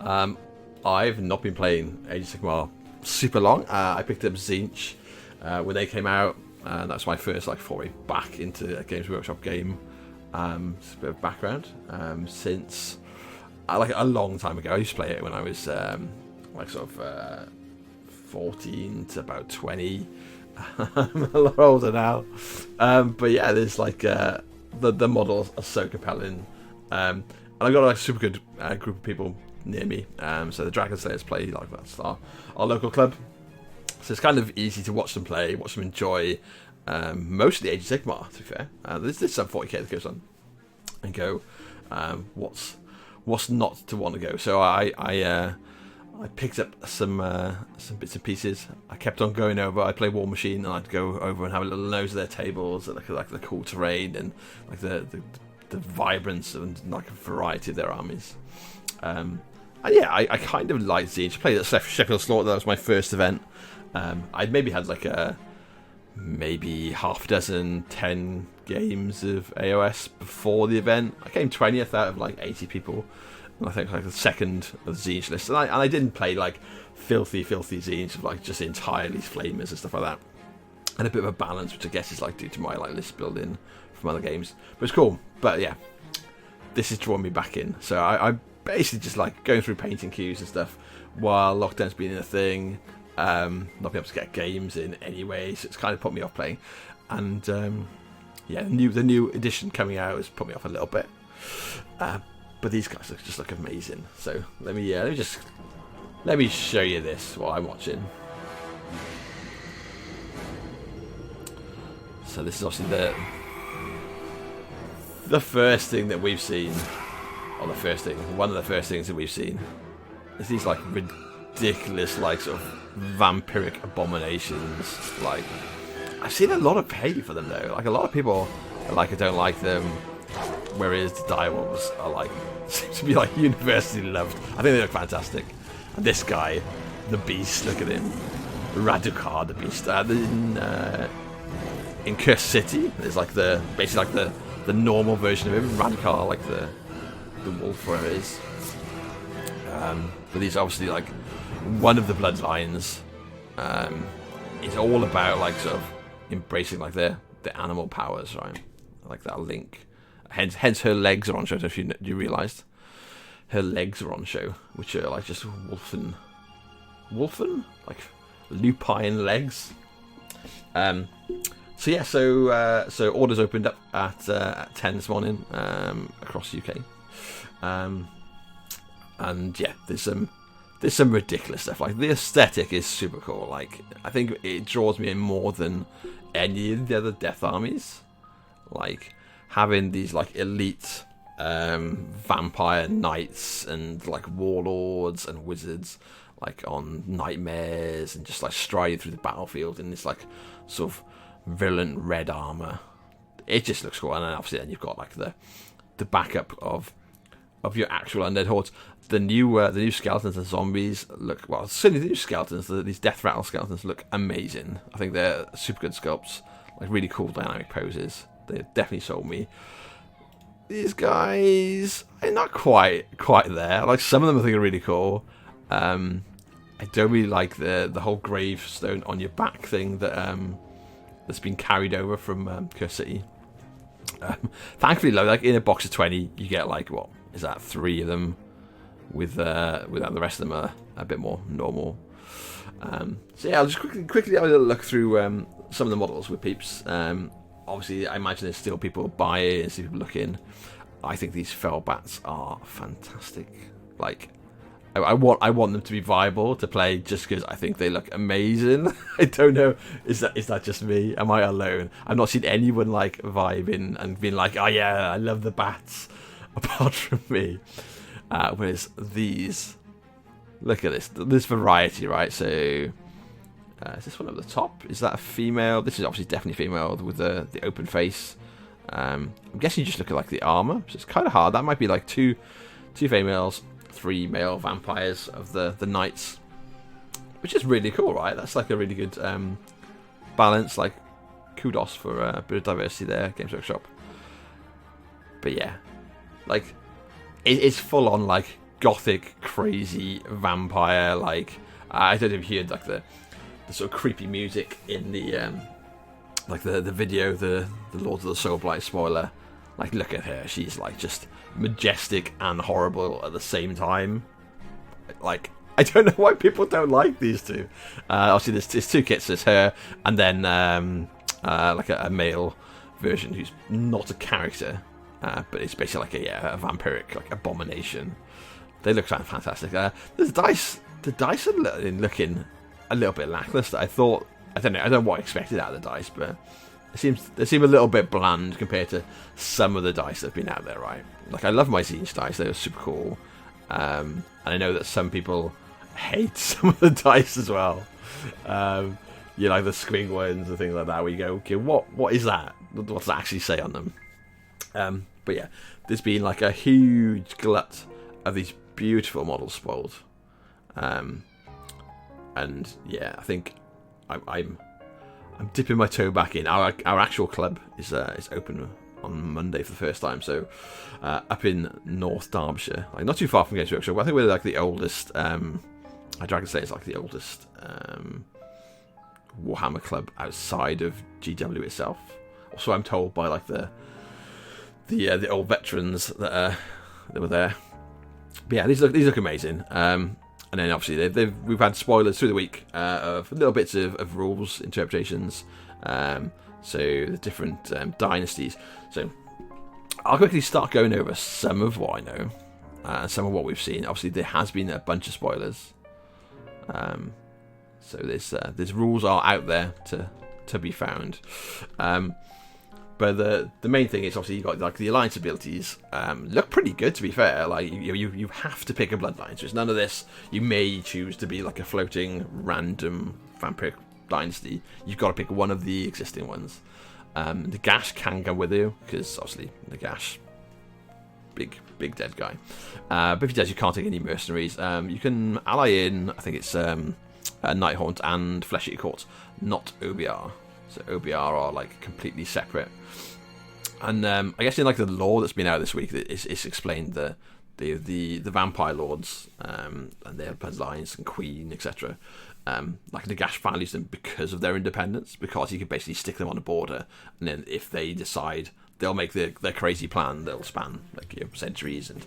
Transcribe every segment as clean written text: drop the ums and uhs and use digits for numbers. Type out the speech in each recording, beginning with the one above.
I've not been playing Age of Sigmar super long. I picked up Tzeentch when they came out, and that's my first like foray back into a Games Workshop game. Just a bit of background. Since like a long time ago, I used to play it when I was like sort of 14 to about 20. I'm a lot older now, but yeah, there's like the models are so compelling, and I got like a super good group of people near me. So the Dragon Slayers play like that's our local club, so it's kind of easy to watch them play, watch them enjoy. Mostly Age of Sigmar, to be fair. There's some 40k that goes on, and go. What's not to want to go? So I picked up some bits and pieces. I kept on going over. I play War Machine, and I'd go over and have a little nose of their tables, and like the cool terrain and like the vibrance and like a variety of their armies. And yeah, I kind of liked Tzeentch. I played at Sheffield Slaughter. That was my first event. I'd maybe had like maybe half a dozen, 10 games of AOS before the event. I came 20th out of like 80 people. I think like the second of the Tzeentch list, and I didn't play like filthy Tzeentch of like just entirely flamers and stuff like that, and a bit of a balance, which I guess is like due to my like list building from other games. But it's cool. But yeah, this is drawing me back in. So I basically just like going through painting queues and stuff while lockdown's been a thing. Not being able to get games in anyway, so it's kind of put me off playing. And yeah, the new edition coming out has put me off a little bit. But these guys just look amazing. So let me show you this while I'm watching. So this is obviously the first thing that we've seen, or one of the first things that we've seen is these like ridiculous like sort of vampiric abominations. Like I've seen a lot of hate for them though. Like a lot of people like I don't like them, whereas the direwolves are like seem to be like universally loved. I think they look fantastic. And this guy, the Beast, look at him, Radukar the Beast. In Cursed City, there's like basically like the normal version of him. Radukar, like the wolf, whatever it is. But he's obviously like one of the bloodlines. Is all about like sort of embracing like the animal powers, right? Like that link. Hence her legs are on show. If you realised, her legs are on show, which are like just wolfen, like lupine legs. So yeah, so orders opened up at 10 this morning across the UK, and yeah, there's some ridiculous stuff. Like the aesthetic is super cool. Like I think it draws me in more than any of the other death armies. Like having these like elite vampire knights and like warlords and wizards like on nightmares and just like striding through the battlefield in this like sort of virulent red armor. It just looks cool. And then obviously then you've got like the backup of your actual undead hordes. The new skeletons and zombies look, well, certainly the new skeletons, these death rattle skeletons look amazing. I think they're super good sculpts, like really cool dynamic poses. They definitely sold me. These guys are not quite there. Like some of them I think are really cool. I don't really like the whole gravestone on your back thing that's been carried over from Cursed City. Thankfully, like in a box of 20, you get like what is that, 3 of them, without the rest of them are a bit more normal. So yeah, I'll just quickly have a little look through some of the models with peeps. Obviously, I imagine there's still people buying, and people looking. I think these fell bats are fantastic. Like, I want them to be viable to play just because I think they look amazing. I don't know, is that just me? Am I alone? I've not seen anyone like vibing and being like, oh yeah, I love the bats, apart from me. Whereas these, look at this variety, right? So is this one at the top? Is that a female? This is obviously definitely female with the open face. I'm guessing you just look at like the armor, so it's kind of hard. That might be like two females, 3 male vampires of the knights, which is really cool, right? That's like a really good balance. Like, kudos for a bit of diversity there, Games Workshop. But yeah, like it's full on like gothic, crazy vampire. Like, I don't know if you heard like the sort of creepy music in the like the video, the Lords of the Soulblight spoiler. Like, look at her. She's like just majestic and horrible at the same time. Like, I don't know why people don't like these two. Obviously, there's two kits. There's her, and then like a male version who's not a character, but it's basically like a vampiric, like abomination. They look fantastic. The dice are looking a little bit lackluster. I don't know what I expected out of the dice, but they seem a little bit bland compared to some of the dice that have been out there, right? Like, I love my Siege dice; they were super cool, and I know that some people hate some of the dice as well. You know, like the squig ones and things like that, where you go, okay, what is that? What does it actually say on them? But yeah, there's been like a huge glut of these beautiful models spoiled, and yeah, I think I'm dipping my toe back in. Our actual club is open on Monday for the first time, so up in North Derbyshire, like not too far from Games Workshop. I think we're like the oldest. I'd drag to say it's like the oldest Warhammer club outside of GW itself. Also, I'm told by like the old veterans that were there. But yeah, these look amazing. And then obviously we've had spoilers through the week of little bits of rules interpretations. So the different dynasties. So I'll quickly start going over some of what I know, some of what we've seen. Obviously, there has been a bunch of spoilers. So there's rules are out there to be found. But the main thing is obviously you got like the alliance abilities look pretty good, to be fair. Like you have to pick a bloodline, so it's none of this. You may choose to be like a floating random vampiric dynasty. You've got to pick one of the existing ones. Nagash can go with you because obviously Nagash, big dead guy. But if he does, you can't take any mercenaries. You can ally in, I think it's Nighthaunt and Flesh Eater Courts, not OBR. So OBR are like completely separate. And I guess in like the lore that's been out this week, it's explained the vampire lords and their bloodlines and queen, etc. Like Nagash values them because of their independence, because you can basically stick them on a border, and then if they decide, they'll make their crazy plan. They'll span like centuries and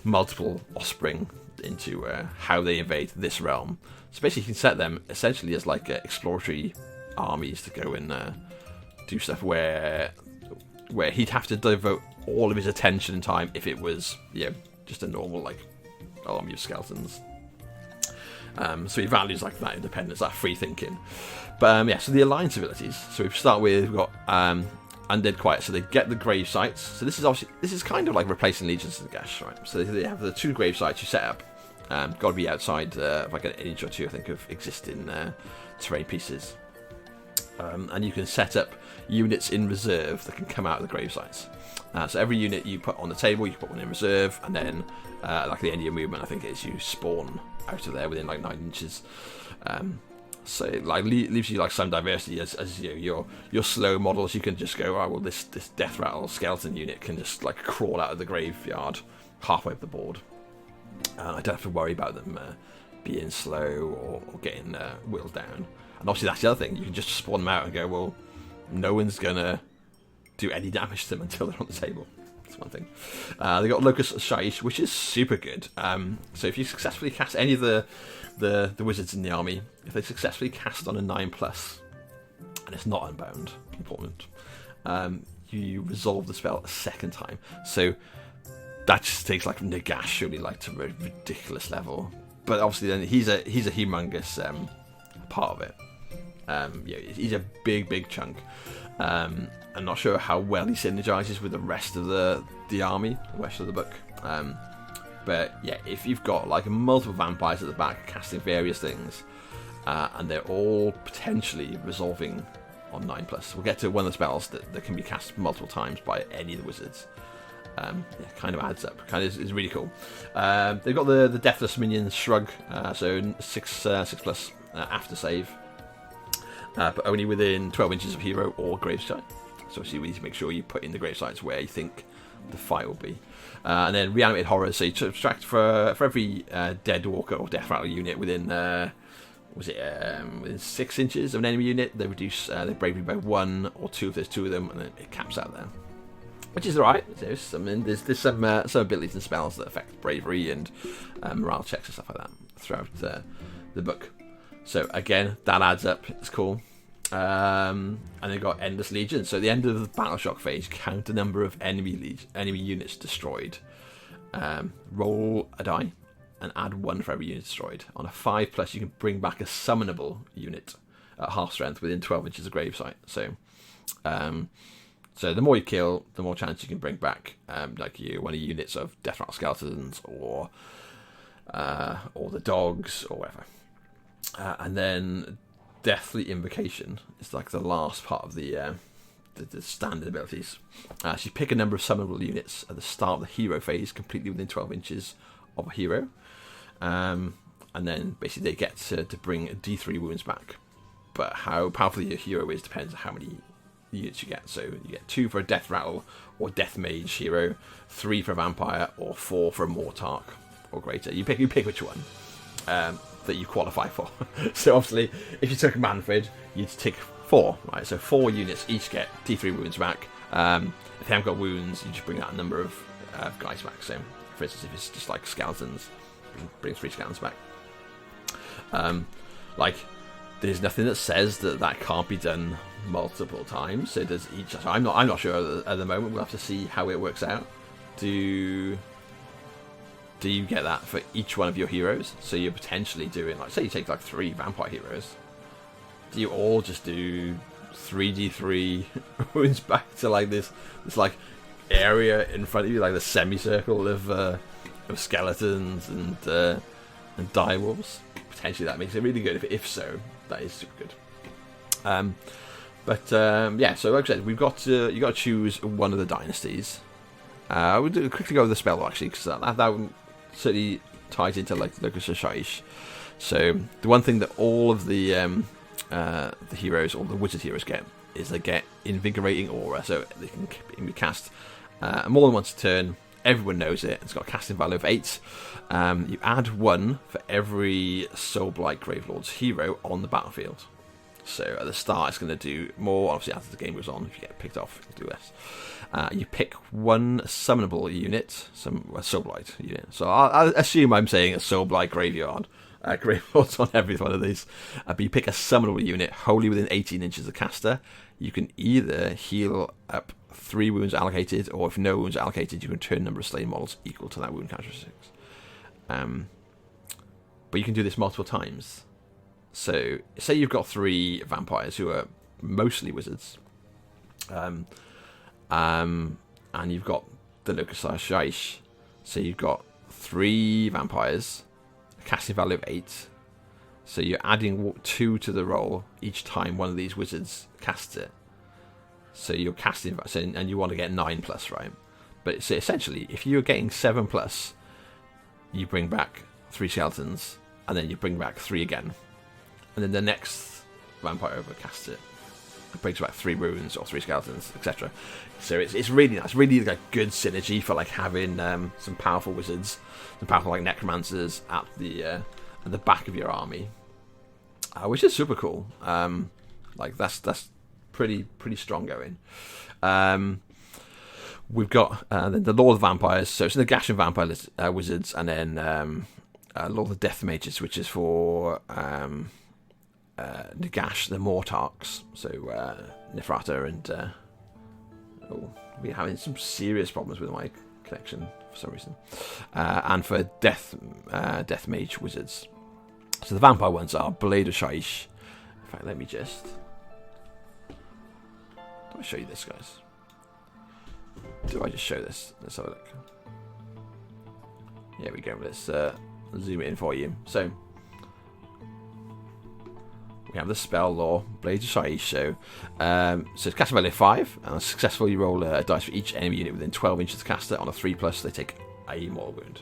multiple offspring into how they invade this realm. So basically, you can set them essentially as like exploratory armies to go and do stuff where he'd have to devote all of his attention and time if it was just a normal like army of skeletons. So he values like that independence, that free thinking. But so the alliance abilities. So we start with, we've got Undead Quiet. So they get the grave sites. So this is kind of like replacing Legions of Nagash, right? So they have the 2 grave sites you set up. Got to be outside like an inch or 2, I think, of existing terrain pieces. And you can set up units in reserve that can come out of the grave sites. So every unit you put on the table, you put one in reserve, and then like the end of your movement, I think it is, you spawn out of there within like 9 inches. So it like leaves you like some diversity as your slow models. You can just go, oh well, this death rattle skeleton unit can just like crawl out of the graveyard halfway up the board. I don't have to worry about them being slow or getting whittled down. And obviously that's the other thing. You can just spawn them out and go, well, no one's gonna do any damage to them until they're on the table. That's one thing. They got Locust Shaish, which is super good. So if you successfully cast any of the wizards in the army, if they successfully cast on a 9+, and it's not unbound, important, you resolve the spell a second time. So that just takes like Nagash surely like to a ridiculous level. But obviously then he's a humongous part of it. He's a big chunk. I'm not sure how well he synergizes with the rest of the army, the rest of the book. But yeah, if you've got like multiple vampires at the back casting various things, and they're all potentially resolving on 9+, we'll get to one of the spells that can be cast multiple times by any of the wizards. Kind of adds up. Kind of is really cool. They've got the Deathless Minion Shrug, so 6+ after save, but only within 12 inches of hero or gravesite. So obviously we need to make sure you put in the gravesites where you think the fight will be. And then reanimated horrors, so you subtract for every dead walker or death rattle unit within within 6 inches of an enemy unit, they reduce their bravery by 1 or 2 if there's 2 of them, and then it caps out there. Which is alright. There's some abilities and spells that affect bravery and morale checks and stuff like that throughout the book. So again, that adds up. It's cool. And they've got Endless Legion. So at the end of the Battle Shock phase, count the number of enemy units destroyed. Roll a die and add 1 for every unit destroyed. On a 5+, you can bring back a summonable unit at half strength within 12 inches of gravesite. So the more you kill, the more chance you can bring back like one of your units of Death Rattle Skeletons or the dogs or whatever. And then Deathly Invocation is like the last part of the standard abilities. So you pick a number of summonable units at the start of the hero phase, completely within 12 inches of a hero. And then basically they get to bring D3 wounds back. But how powerful your hero is depends on how many units you get. So you get 2 for a Death Rattle or Death Mage hero, 3 for a Vampire, or 4 for a Mortarch or greater. You pick which one that you qualify for. So obviously, if you took Manfred, you'd tick 4, right? So 4 units each get D3 wounds back. If they haven't got wounds, you just bring that number of guys back. So, for instance, if it's just like skeletons, bring 3 skeletons back. There's nothing that says that can't be done multiple times. So does each. So I'm not sure at the moment. We'll have to see how it works out. Do you get that for each one of your heroes? So you're potentially doing, like, say you take 3 vampire heroes. Do you all just do 3d3 wounds back to this area in front of you, like the semicircle of skeletons and direwolves? Potentially that makes it really good. If so, that is super good. Yeah. So like I said, you got to choose one of the dynasties. We'll quickly go over the spell actually, because that certainly ties into the Locus of Shaish. So the one thing that all of the heroes, or the wizard heroes, get is they get Invigorating Aura, so they can be cast more than once a turn. Everyone knows it. It's got a casting value of 8. You add 1 for every Soulblight Gravelords hero on the battlefield. So at the start, it's going to do more. Obviously, as the game goes on, if you get picked off, you do less. You pick 1 summonable unit, a Soulblight unit. So I'll assume I'm saying a Soulblight Graveyard. Gravelords on every one of these. But you pick a summonable unit wholly within 18 inches of caster. You can either heal up 3 wounds allocated, or if no wounds are allocated, you can turn number of slain models equal to that wound characteristics. But you can do this multiple times. So, say you've got 3 vampires who are mostly wizards, and you've got the Locus of Shaish. So you've got 3 vampires, a casting value of 8. So you're adding 2 to the roll each time one of these wizards casts it. So you're casting, and you want to get 9+, right? But so essentially, if you're getting 7+, you bring back 3 skeletons, and then you bring back 3 again. And then the next vampire over casts it. It brings back 3 wounds or 3 skeletons, etc. So it's really nice, really good synergy for having some powerful wizards, some powerful necromancers at the back of your army, which is super cool. That's pretty strong going. We've got the Lord of the Vampires, so it's the Nagash and Vampire Wizards, and then Lord of the Death Mages, which is for Nagash, the Mortarchs, so Nefrata and we're having some serious problems with my connection for some reason, and for Death Mage Wizards. So the vampire ones are Blade of Shaish. In fact, let me just I'll show you this, guys. Do I just show this? Let's have a look. Here we go. Let's zoom it in for you. So we have the spell law, Blades of Shaish. So it's casting value 5, and successfully you roll a dice for each enemy unit within 12 inches of caster. On a 3+, they take a mortal wound.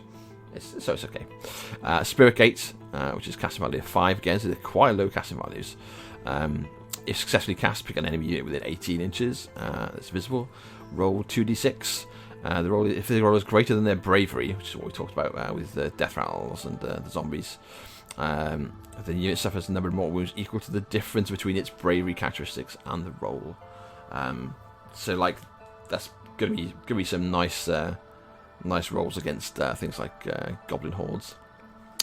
So it's okay. Spirit Gate, which is casting value 5 again, so they're quite low casting values. If successfully cast, pick an enemy unit within 18 inches that's visible. Roll 2d6. If the roll is greater than their bravery, which is what we talked about with the death rattles and the zombies, the unit suffers a number of mortal wounds equal to the difference between its bravery characteristics and the roll. So like that's gonna be some nice rolls against things like goblin hordes.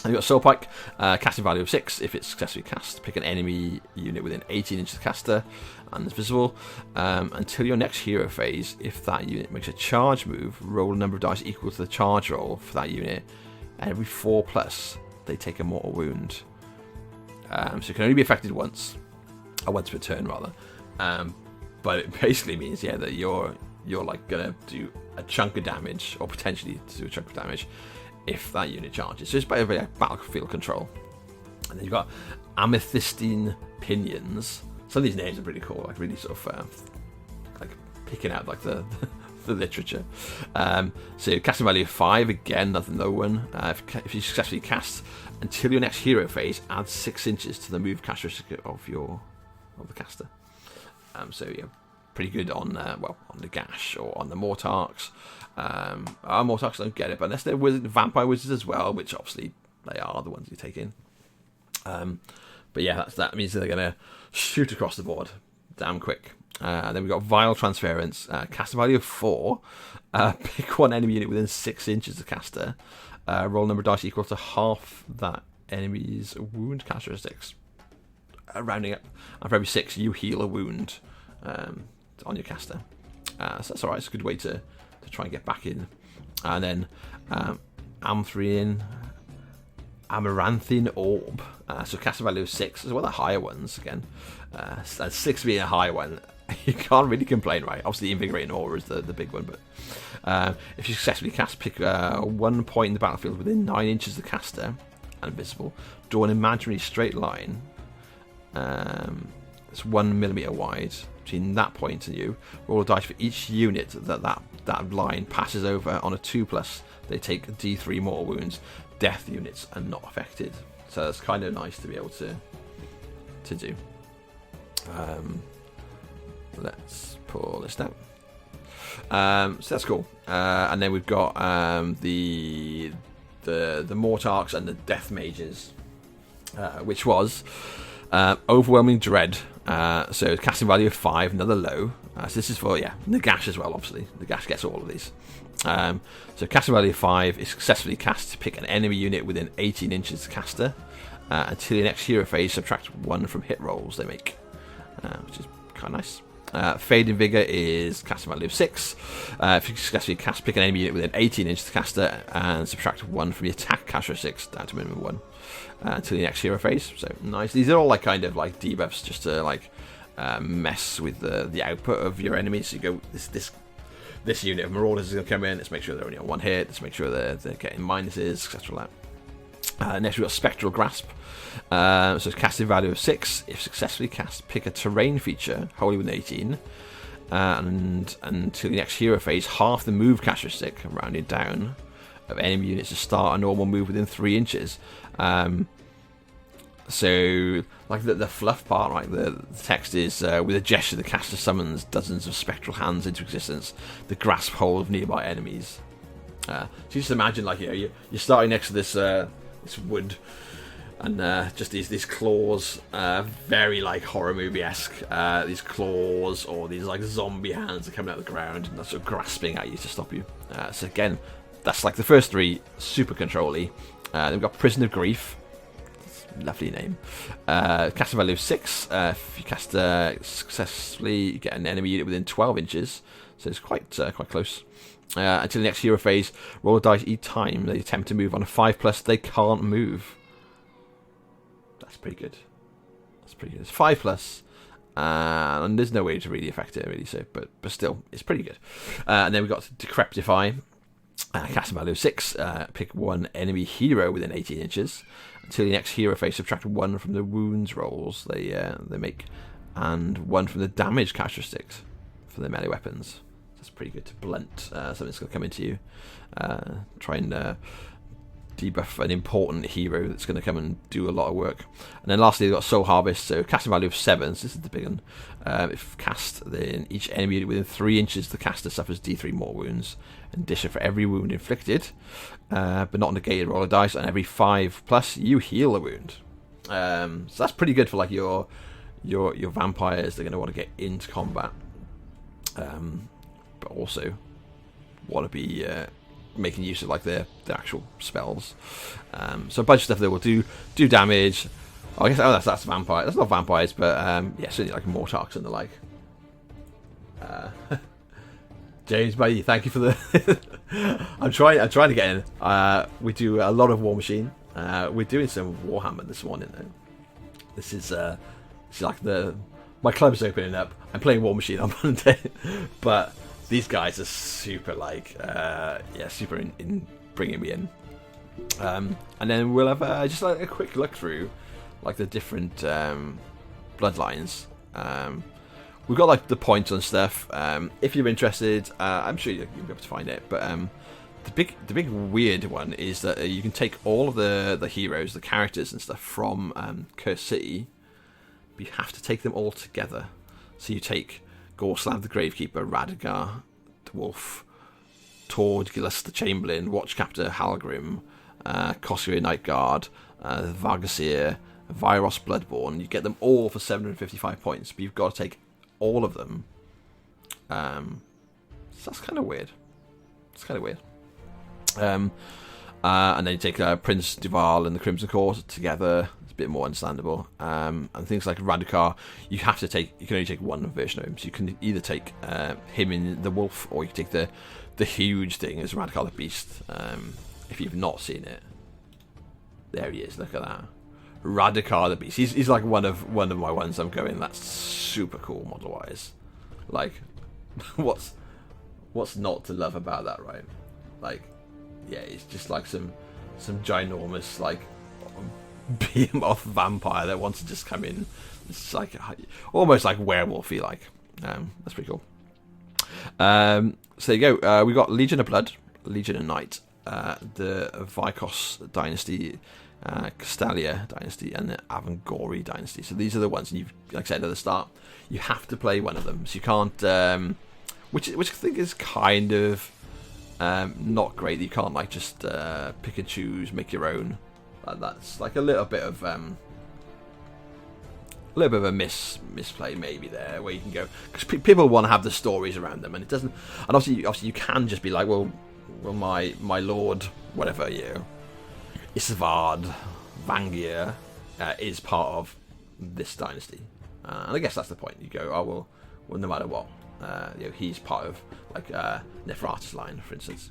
And you've got Soul Pike, casting value of 6. If it's successfully cast, pick an enemy unit within 18 inches of the caster and it's visible. Until your next hero phase, if that unit makes a charge move, roll a number of dice equal to the charge roll for that unit. Every 4+, they take a mortal wound. So it can only be affected once per turn rather. But it basically means that you're like gonna do a chunk of damage, or potentially do a chunk of damage, if that unit charges. So it's basically like battlefield control. And then you've got amethystine pinions. Some of these names are pretty cool, like really sort of like picking out like the literature. So casting value of 5, again another one. If you successfully cast until your next hero phase, add 6 inches to the move characteristic of the caster. So yeah, pretty good on Nagash or on the Mortarks. Our Mortarks don't get it, but unless they're vampire wizards as well, which obviously they are the ones you take in. But yeah, that means they're going to shoot across the board damn quick. Then we've got Vile Transference, caster value of 4. Pick one enemy unit within 6 inches of the caster. Roll number of dice equal to half that enemy's wound characteristics. Rounding up, and for every 6 you heal a wound on your caster. So that's alright, it's a good way to try and get back in. And then Amaranthine Orb. So caster value of 6 is one of the higher ones again. 6 being a high one, you can't really complain, right? Obviously, Invigorating Aura is the big one, but if you successfully cast, pick 1 point in the battlefield within 9 inches of the caster and invisible. Draw an imaginary straight line. It's 1 millimeter wide between that point and you. Roll a dice for each unit that line passes over on a 2+. They take D3 mortal wounds. Death units are not affected. So that's kind of nice to be able to do. Let's pull this down. So that's cool. And then we've got the Mortarks and the Death Mages, which was Overwhelming Dread. So casting value of 5, another low. So this is for Nagash as well. Obviously, Nagash gets all of these. So casting value of 5 is successfully cast to pick an enemy unit within 18 inches of the caster. Until your next hero phase, subtract 1 from hit rolls they make, which is kind of nice. Fading Vigor is casting value of 6. If you successfully cast, pick an enemy unit within 18 inches of the caster and subtract 1 from the attack characteristics down to minimum 1 until the next hero phase. So nice. These are all like kind of like debuffs just to like mess with the output of your enemies. So you go this unit of Marauders is going to come in. Let's make sure they're only on 1 hit. Let's make sure they're getting minuses, etc. Like that. Next we've got Spectral Grasp. So it's casting value of 6. If successfully cast, pick a terrain feature wholly within 18, and until the next hero phase, half the move characteristic, rounded down, of enemy units to start a normal move within 3 inches. So like the fluff part, right? The text is with a gesture the caster summons dozens of spectral hands into existence. The grasp hold of nearby enemies. So you just imagine like you're starting next to this wood. And just these claws, very like horror movie-esque. These claws or these like zombie hands are coming out of the ground and they're sort of grasping at you to stop you. So again, that's like the first 3, super control-y. Then we've got Prison of Grief. Lovely name. Casting value of 6. If you cast successfully, you get an enemy unit within 12 inches. So it's quite close. Until the next hero phase, roll a dice each time they attempt to move on a 5+. They can't move. That's pretty good. It's 5+, and there's no way to really affect it, really. So, but still, it's pretty good. And then we've got Decrepify, casting value of 6. Pick 1 enemy hero within 18 inches. Until the next hero phase, subtract 1 from the wounds rolls they make, and 1 from the damage characteristics for their melee weapons. That's pretty good to blunt something that's going to come into you. Try and debuff an important hero that's going to come and do a lot of work. And then lastly, they've got Soul Harvest, so casting value of 7, so this is the big one. If cast, then each enemy unit within 3 inches, the caster suffers D3 more wounds. In addition, for every wound inflicted, but not negated, roll a dice, and every 5+, you heal a wound. So that's pretty good for like your vampires. They're going to want to get into combat, but also want to be making use of like the actual spells. So a bunch of stuff that will do damage. Oh, I guess that's vampire. That's not vampires, but yeah, certainly like Mortarks and the like. James, buddy, thank you for the. I'm trying to get in. We do a lot of War Machine. We're doing some Warhammer this morning though. This is like my club's opening up. I'm playing War Machine on Monday, but these guys are super like super in bringing me in. And then we'll have just like a quick look through like the different bloodlines. We've got like the points and stuff. If you're interested, I'm sure you'll be able to find it. But the big weird one is that you can take all of the heroes, the characters and stuff from Cursed City, but you have to take them all together. So you take Gorslav the Gravekeeper, Radagar the Wolf, Tord Gillis the Chamberlain, Watchcaptor Halgrim, Koskir Night Guard, Vargasir, Vyros Bloodborne. You get them all for 755 points, but you've got to take all of them. So that's kind of weird. And then you take Prince Duval and the Crimson Court together. It's a bit more understandable. And things like Radukar, you can only take one version of him. So you can either take him in the Wolf, or you can take the huge thing as Radukar the Beast. If you've not seen it, there he is. Look at that, Radukar the Beast. He's like one of my ones. I'm going, that's super cool model wise. Like, what's not to love about that, right? Like, yeah, it's just like some ginormous like behemoth vampire that wants to just come in. It's like almost like werewolfy like. That's pretty cool. So there you go. We got Legion of Blood, Legion of Night, the Vikos dynasty, Castalia dynasty, and the Avangori dynasty. So these are the ones, and you've, like I said at the start, you have to play one of them. So you can't, which I think is kind of not great. You can't like just pick and choose, make your own. That's like a little bit of a misplay maybe there, where you can go, because people want to have the stories around them, and it doesn't. And obviously you can just be like, well, my lord, whatever, Isvard Vangir is part of this dynasty, and I guess that's the point. You go, oh well, no matter what, he's part of like Neferata's line, for instance.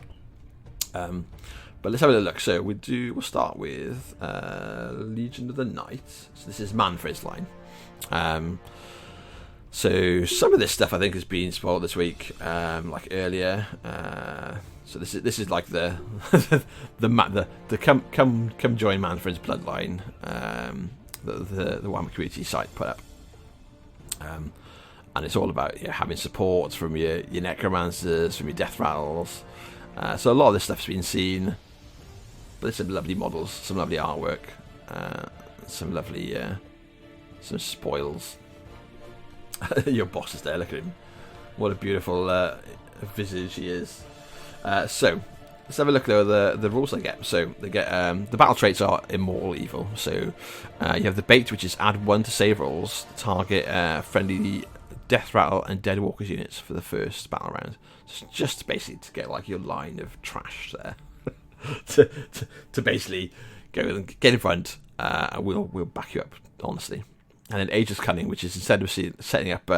But let's have a look. So we'll start with Legion of the Night. So this is Manfred's line. So some of this stuff I think has been spoiled this week, like earlier. So this is like the the come join Manfred's bloodline. The Warhammer community site put up. And it's all about having support from your necromancers, from your death rattles. So a lot of this stuff's been seen, but there's some lovely models, some lovely artwork, some lovely some spoils. Your boss is there, look at him. What a beautiful visage he is. So let's have a look at the rules they get. So they get the battle traits are Immortal Evil. So you have the bait, which is add 1 to save rolls, target friendly death rattle and dead walkers units for the first battle round. So just basically to get like your line of trash there, to basically go and get in front, and we'll back you up honestly. And then Age of Cunning, which is instead of setting up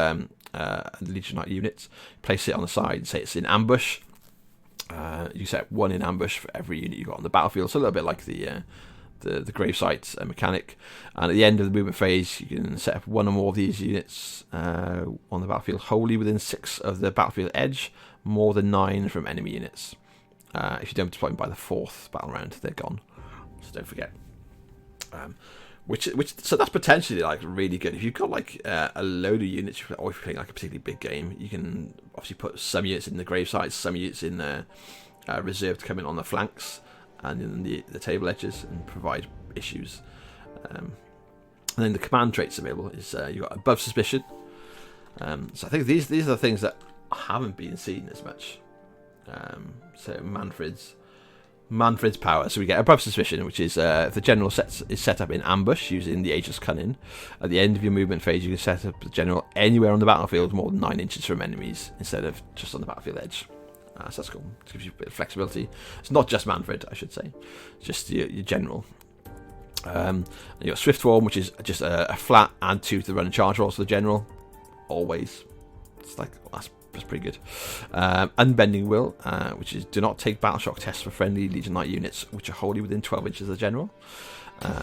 Legion Knight units, place it on the side and say it's in ambush. You set 1 in ambush for every unit you got on the battlefield. So a little bit like the gravesite mechanic. And at the end of the movement phase, you can set up 1 or more of these units on the battlefield wholly within 6 of the battlefield edge, more than 9 from enemy units. If you don't deploy them by the 4th battle round, they're gone. So don't forget. So that's potentially like really good. If you've got like a load of units, or if you're playing like a particularly big game, you can obviously put some units in the grave sites, some units in reserve to come in on the flanks. and in the table edges and provide issues. And then the command traits available is you've got above suspicion. So I think these are the things that haven't been seen as much. So Manfred's power. So we get above suspicion, which is if the general is set up in ambush using the Aegis Cunning. At the end of your movement phase, you can set up the general anywhere on the battlefield more than 9 inches from enemies instead of just on the battlefield edge. So that's cool. It gives you a bit of flexibility. It's not just Manfred, I should say. It's just your general. And you got Swift Form, which is just a flat add 2 to the run and charge rolls for the general. Always. It's like, that's pretty good. Unbending Will, which is do not take battle shock tests for friendly Legion Knight units which are wholly within 12 inches of the general.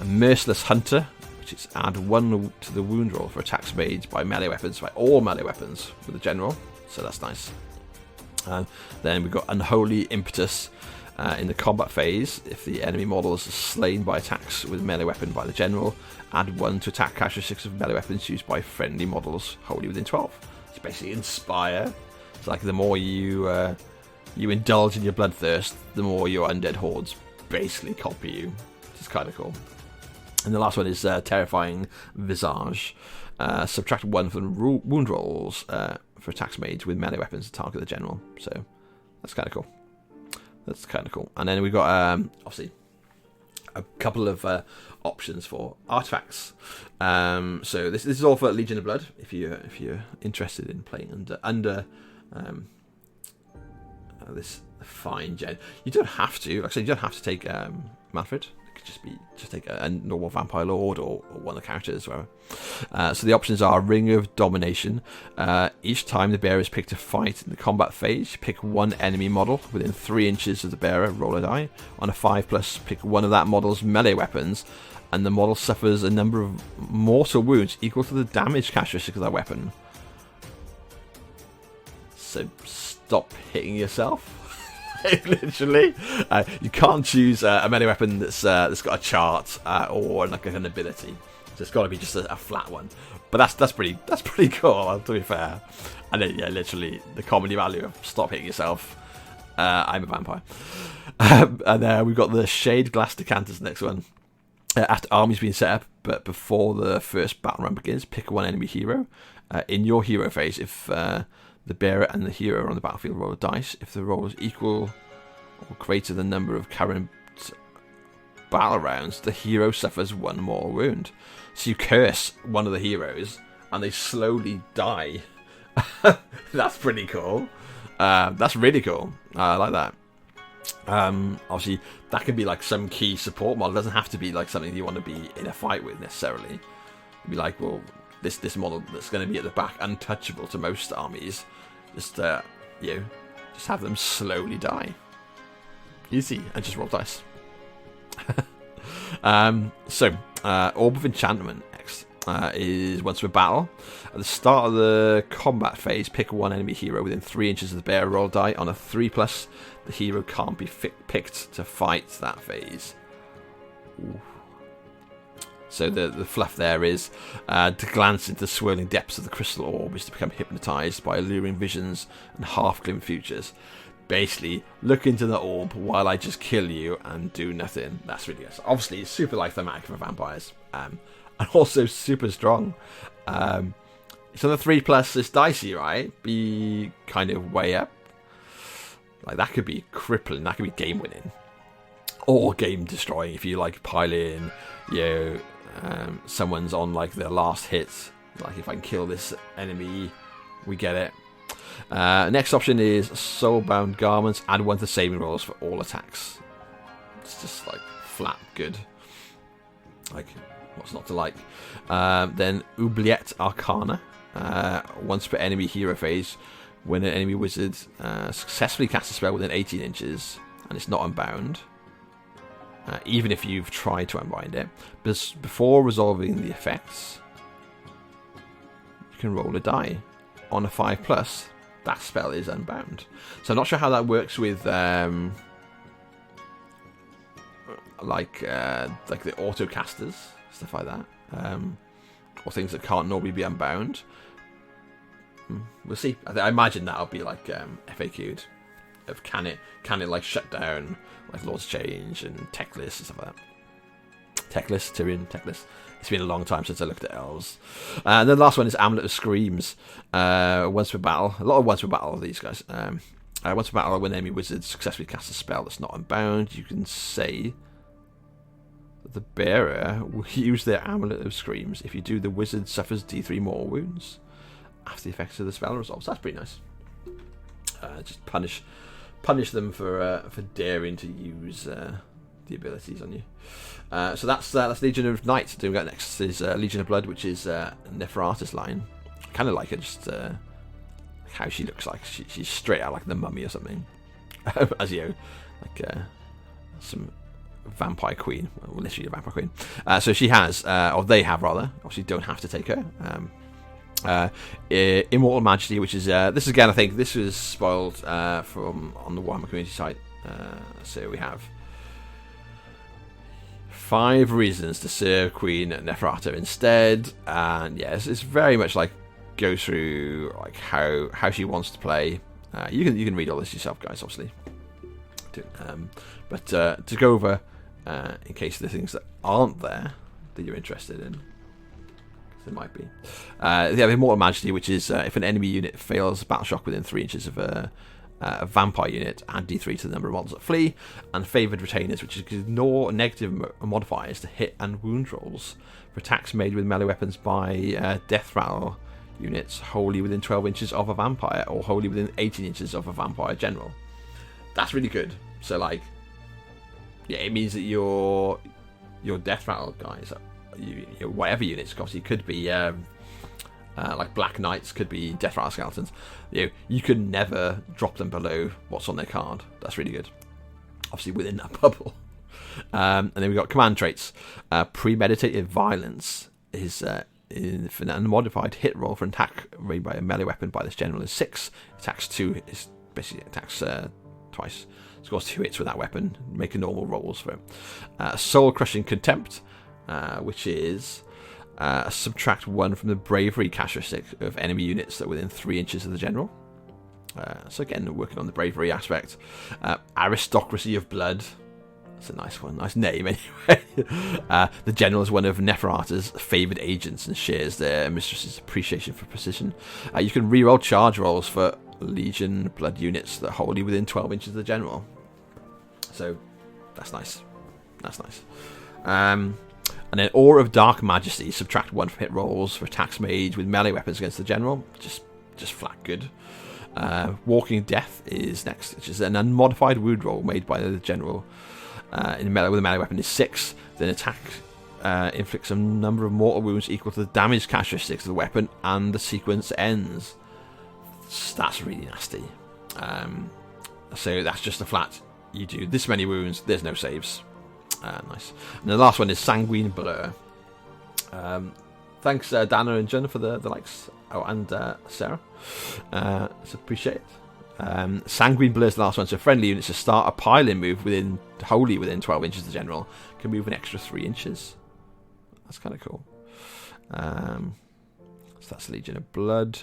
Merciless Hunter, which is add 1 to the wound roll for attacks made by melee weapons, by all melee weapons with the general. So that's nice. Then we've got Unholy Impetus. In the combat phase, if the enemy model is slain by attacks with melee weapon by the general, add 1 to attack characteristics of melee weapons used by friendly models wholly within 12. It's basically Inspire. It's like the more you indulge in your bloodthirst, the more your undead hordes basically copy you, which is kind of cool. And the last one is Terrifying Visage. Subtract 1 from wound rolls for attacks made with melee weapons to target the general. So that's kind of cool. And then we've got obviously a couple of options for artifacts. So this is all for Legion of Blood. If you're interested in playing under this fine gen, you don't have to. Like I said, you don't have to take Manfred. It could just take a normal Vampire Lord or one of the characters. Whatever. So the options are Ring of Domination. Each time the bearer is picked to fight in the combat phase, pick 1 enemy model within 3 inches of the bearer, roll a die. On a 5+, pick 1 of that model's melee weapons, and the model suffers a number of mortal wounds equal to the damage characteristic of that weapon. So stop hitting yourself. Literally, you can't choose a melee weapon that's got a chart or like an ability. So it's got to be just a flat one. But that's pretty cool, to be fair. And then literally the comedy value of stop hitting yourself. I'm a vampire. And we've got the Shade Glass Decanters next one. After armies being set up, but before the first battle run begins, pick 1 enemy hero. In your hero phase, if the bearer and the hero are on the battlefield, roll a dice. If the roll is equal or greater than the number of current battle rounds, the hero suffers 1 more wound. So you curse one of the heroes and they slowly die. That's pretty cool. That's really cool. I like that. Obviously, that could be like some key support model. It doesn't have to be like something you want to be in a fight with necessarily. It'd be like, well, this model that's going to be at the back, untouchable to most armies, just have them slowly die. Easy, and just roll dice. Orb of Enchantment next is once per battle. At the start of the combat phase, pick 1 enemy hero within 3 inches of the bearer, roll die. On a 3+, the hero can't be picked to fight that phase. Ooh. So the fluff there is to glance into the swirling depths of the crystal orb is to become hypnotized by alluring visions and half-glimpsed futures. Basically, look into the orb while I just kill you and do nothing. That's really good. Obviously, it's super like thematic for vampires, and also super strong. It's on the 3+. It's dicey, right? Be kind of way up. Like that could be crippling. That could be game winning, or game destroying if you like pile in. Someone's on like their last hit. Like if I can kill this enemy, we get it. Next option is Soulbound Garments. Add 1 to saving rolls for all attacks. It's just like flat good. Like what's not to like? Then Oubliette Arcana. Once per enemy hero phase, when an enemy wizard successfully casts a spell within 18 inches and it's not unbound. Even if you've tried to unbind it, before resolving the effects, you can roll a die. On a 5+, that spell is unbound. So I'm not sure how that works with like the auto casters, stuff like that, or things that can't normally be unbound. We'll see. I imagine that'll be like FAQ'd. of can it like shut down like Lord's Change and tech lists and stuff like that. Tech list, Tyrion tech list. It's been a long time since I looked at elves. And then the last one is Amulet of Screams. Once per battle, a lot of once per battle of these guys. Once per battle, when enemy wizard successfully casts a spell that's not unbound, you can say that the bearer will use their Amulet of Screams. If you do, the wizard suffers D3 mortal wounds after the effects of the spell resolves. That's pretty nice. Just punish them for daring to use the abilities on you. So that's Legion of Night. Doing that next is Legion of Blood, which is Neferata's line. Kind of like it, just how she looks like. She's straight out like the Mummy or something. As you know, like some vampire queen, well, literally a vampire queen. So she has, or they have rather. Obviously, don't have to take her. Immortal Majesty, which is this again. I think this was spoiled from on the Warhammer community site. So we have 5 reasons to serve Queen Neferata instead, and yes, it's very much like go through like how she wants to play. You can read all this yourself, guys, obviously. But to go over in case the things that aren't there that you're interested in. There might be. They have Immortal Majesty, which is if an enemy unit fails battle shock within 3 inches of a vampire unit, add D3 to the number of models that flee. And Favoured Retainers, which is ignore negative modifiers to hit and wound rolls for attacks made with melee weapons by death rattle units wholly within 12 inches of a vampire or wholly within 18 inches of a vampire general. That's really good. So, like, yeah, it means that your death rattle guys, your whatever units, obviously could be like Black Knights, could be death rattle skeletons. You can never drop them below what's on their card. That's really good. Obviously within that bubble. And then we've got command traits. Premeditated Violence is an unmodified hit roll for an attack made by a melee weapon by this general is 6. Attacks 2 is basically attacks twice. Scores 2 hits with that weapon, making normal rolls for it. Soul Crushing Contempt, which is subtract 1 from the bravery characteristic of enemy units that are within 3 inches of the general. So again, working on the bravery aspect. Aristocracy of Blood. That's a nice one, nice name anyway. The general is one of Neferata's favoured agents and shares their mistress's appreciation for precision. You can reroll charge rolls for Legion Blood units that are wholly within 12 inches of the general. So that's nice. That's nice. And then Aura of Dark Majesty, subtract 1 from hit rolls for attacks made with melee weapons against the general. Just flat good. Walking Death is next, which is an unmodified wound roll made by the general in melee with a melee weapon is 6. Then attack inflicts a number of mortal wounds equal to the damage characteristics of the weapon, and the sequence ends. That's really nasty. So that's just a flat. You do this many wounds. There's no saves. Nice. And the last one is Sanguine Blur. Thanks Dana and Jen for the likes. Oh, and Sarah. So appreciate it. Sanguine Blur is the last one. So friendly units to start a piling move wholly within 12 inches of the general can move an extra 3 inches. That's kind of cool. So that's Legion of Blood.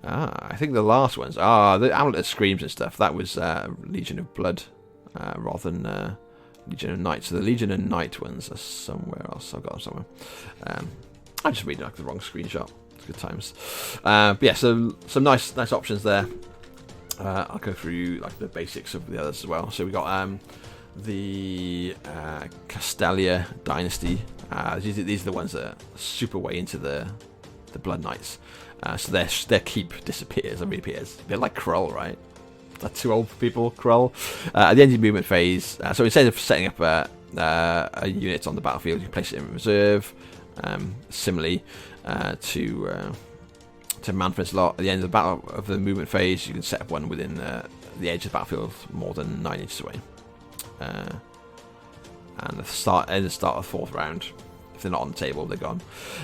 I think the last ones the Amulet Screams and stuff. That was Legion of Blood rather than Legion of Night. So the Legion of Night ones are somewhere else. I've got them somewhere. I just read like the wrong screenshot. It's good times. But yeah, so some nice options there. I'll go through like the basics of the others as well. So we got the Castelia Dynasty. These are the ones that are super way into the Blood Knights. So their keep disappears and reappears. They're like Krull, right? Like too old for people, Krull. At the end of the movement phase, so instead of setting up a unit on the battlefield, you can place it in reserve. Similarly to Manfred's lot, at the end of the battle of the movement phase, you can set up one within the edge of the battlefield more than 9 inches away. And the start of the 4th round. If they're not on the table, they're gone.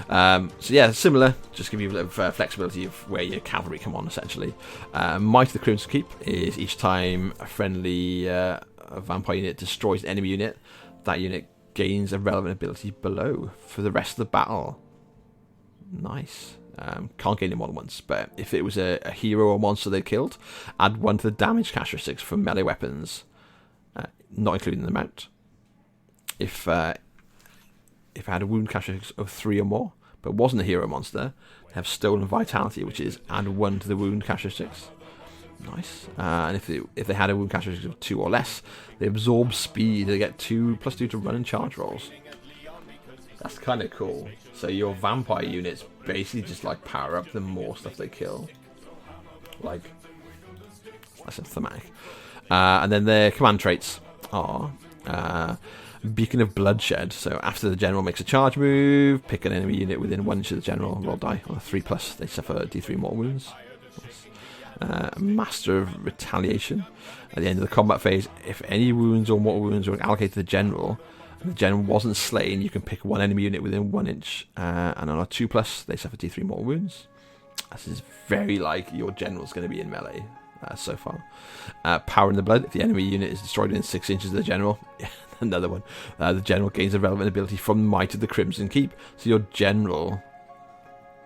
So yeah, similar. Just give you a little flexibility of where your cavalry come on, essentially. Might of the Crimson Keep is each time a friendly vampire unit destroys an enemy unit, that unit gains a relevant ability below for the rest of the battle. Nice. Can't gain it more than once, but if it was a hero or monster they killed, add 1 to the damage characteristics from melee weapons, not including the mount. If I had a wound characteristics of 3 or more, but wasn't a hero monster, they have stolen vitality, which is add 1 to the wound characteristics. Nice. And if they had a wound characteristic of 2 or less, they absorb speed. They get +2 to run and charge rolls. That's kind of cool. So your vampire units basically just like power up the more stuff they kill. Like, that's a thematic. And then their command traits are Beacon of Bloodshed. So after the general makes a charge move, pick an enemy unit within 1 inch of the general, roll die. On a 3+, they suffer D3 more wounds. Master of Retaliation. At the end of the combat phase, if any wounds or mortal wounds were allocated to the general, and the general wasn't slain, you can pick 1 enemy unit within 1 inch. And on a 2+, they suffer D3 mortal wounds. This is very like your general's going to be in melee so far. Power in the Blood. If the enemy unit is destroyed within 6 inches of the general, another one. The general gains a relevant ability from Might of the Crimson Keep. So your general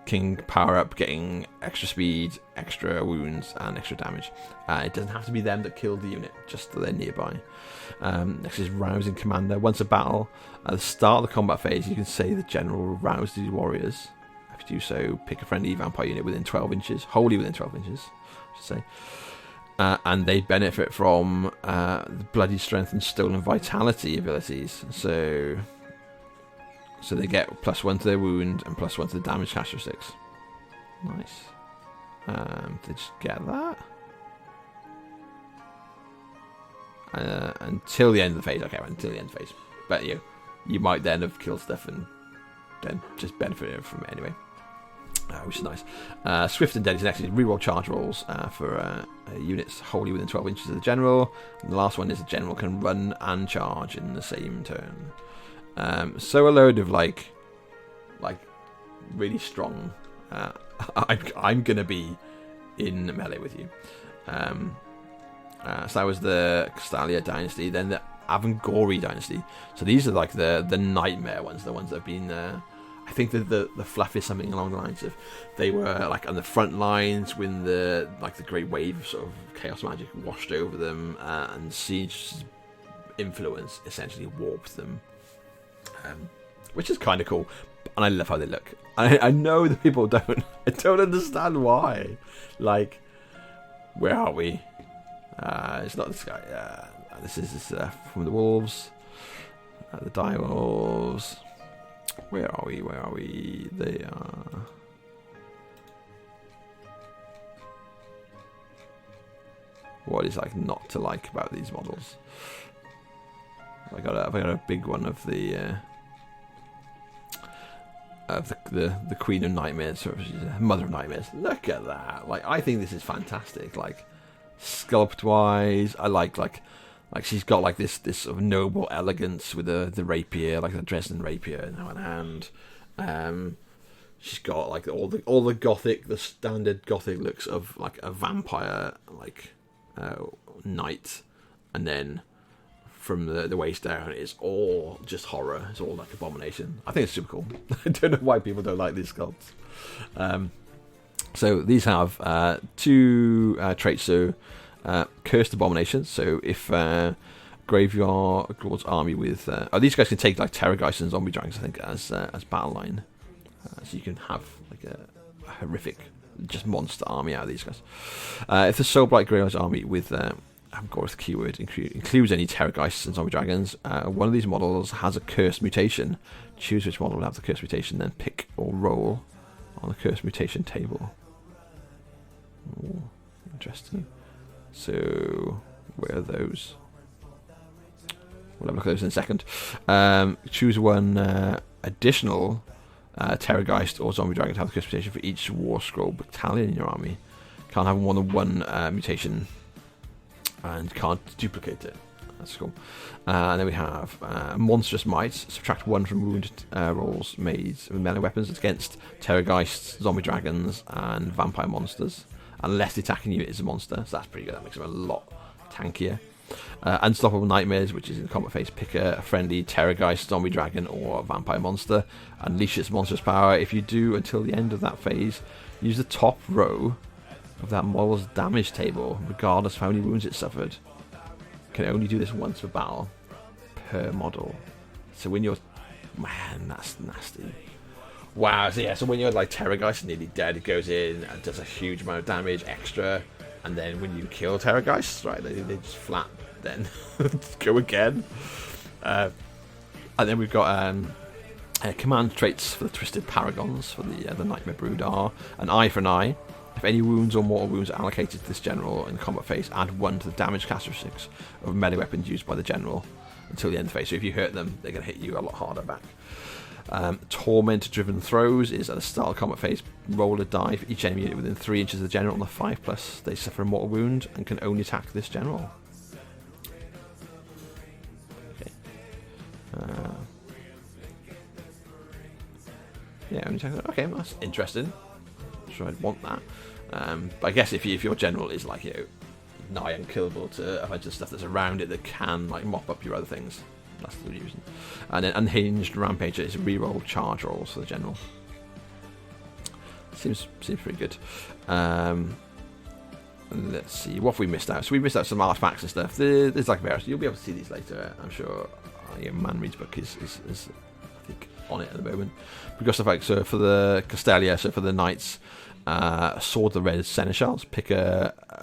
can power up, getting extra speed, extra wounds, and extra damage. It doesn't have to be them that killed the unit, just that they're nearby. Next is Rousing Commander. Once a battle, at the start of the combat phase, you can say the general will rouse these warriors. If you do so, pick a friendly vampire unit within 12 inches, wholly within 12 inches, I should say. And they benefit from the Bloody Strength and Stolen Vitality abilities. So they get +1 to their wound and +1 to the damage characteristics. Nice. They just get that. Until the end of the phase. Okay, until the end of the phase. But you might then have killed stuff and then just benefited from it anyway. Which is nice. Swift and Deadly next is reroll charge rolls for units wholly within 12 inches of the general. And the last one is the general can run and charge in the same turn. So a load of like really strong. I'm gonna be in melee with you. So that was the Castalia dynasty, then the Avangori dynasty. So these are like the nightmare ones, the ones that have been. I think that the fluff is something along the lines of they were like on the front lines when the great wave of sort of chaos magic washed over them, and Siege's influence essentially warped them. Which is kind of cool, and I love how they look. I know that people don't. I don't understand why. Like, where are we? It's not this guy. This is from the wolves, the dire wolves. Where are we? Where are we? They are. What is like not to like about these models? Have I got a big one of the Queen of Nightmares, or Mother of Nightmares. Look at that! Like, I think this is fantastic. Like, sculpt wise, I like she's got like this sort of noble elegance with the rapier, like the Dresden rapier now in hand. She's got like all the gothic, the standard gothic looks of like a vampire, like knight, and then from the waist down, it's all just horror. It's all like abomination. I think it's super cool. I don't know why people don't like these sculpts. So these have 2 traits. So Cursed Abomination. So if Graveyard Lord's army with these guys can take like Terrorgeist and Zombie Dragons, I think, as battle line. So you can have like a horrific just monster army out of these guys. If the Soulblight Gravelords army with I've got the keyword includes any Terrorgeists and Zombie Dragons, one of these models has a cursed mutation. Choose which model will have the cursed mutation, then pick or roll on the cursed mutation table. Ooh, interesting. So where are those? We'll have a look at those in a second. Choose one additional Terrorgeist or Zombie Dragon to have the cursed mutation for each War Scroll battalion in your army. Can't have more than one mutation, and can't duplicate it. That's cool. And then we have Monstrous Might. Subtract 1 from wound rolls made with melee weapons against Terrorgeists, Zombie Dragons, and Vampire Monsters. Unless the attacking unit is a monster. So that's pretty good. That makes them a lot tankier. Unstoppable Nightmares, which is in the combat phase. Pick a friendly Terrorgeist, Zombie Dragon, or Vampire Monster. Unleash its monstrous power. If you do until the end of that phase, use the top row of that model's damage table, regardless of how many wounds it suffered. Can only do this once per battle per model. So when you're... Man, that's nasty. Wow, so yeah, so when you're like Terrorgeist nearly dead, it goes in and does a huge amount of damage extra, and then when you kill Terrorgeists, right, they just flat then go again. And then we've got command traits for the Twisted Paragons for the Nightmare Brood are an eye for an eye. If any wounds or mortal wounds are allocated to this general in the combat phase, add 1 to the damage characteristics of melee weapons used by the general until the end of the phase. So if you hurt them, they're going to hit you a lot harder back. Torment-driven throws is at the start of the combat phase. Roll a die for each enemy unit within 3 inches of the general on the 5+. They suffer a mortal wound and can only attack this general. Okay. Yeah, only attack. Okay, that's interesting. Sure, I'd want that. But I guess if your general is like, you know, nigh unkillable to a bunch of stuff that's around it that can like mop up your other things, that's the reason. And then Unhinged Rampager is reroll charge rolls for the general. Seems pretty good. Let's see, what have we missed out? So we missed out some artifacts and stuff. There's like various. You'll be able to see these later, I'm sure. Man Reed's book is I think on it at the moment. We've got stuff like, so for the Castelia, so for the knights, Sword the Red Seneschals, pick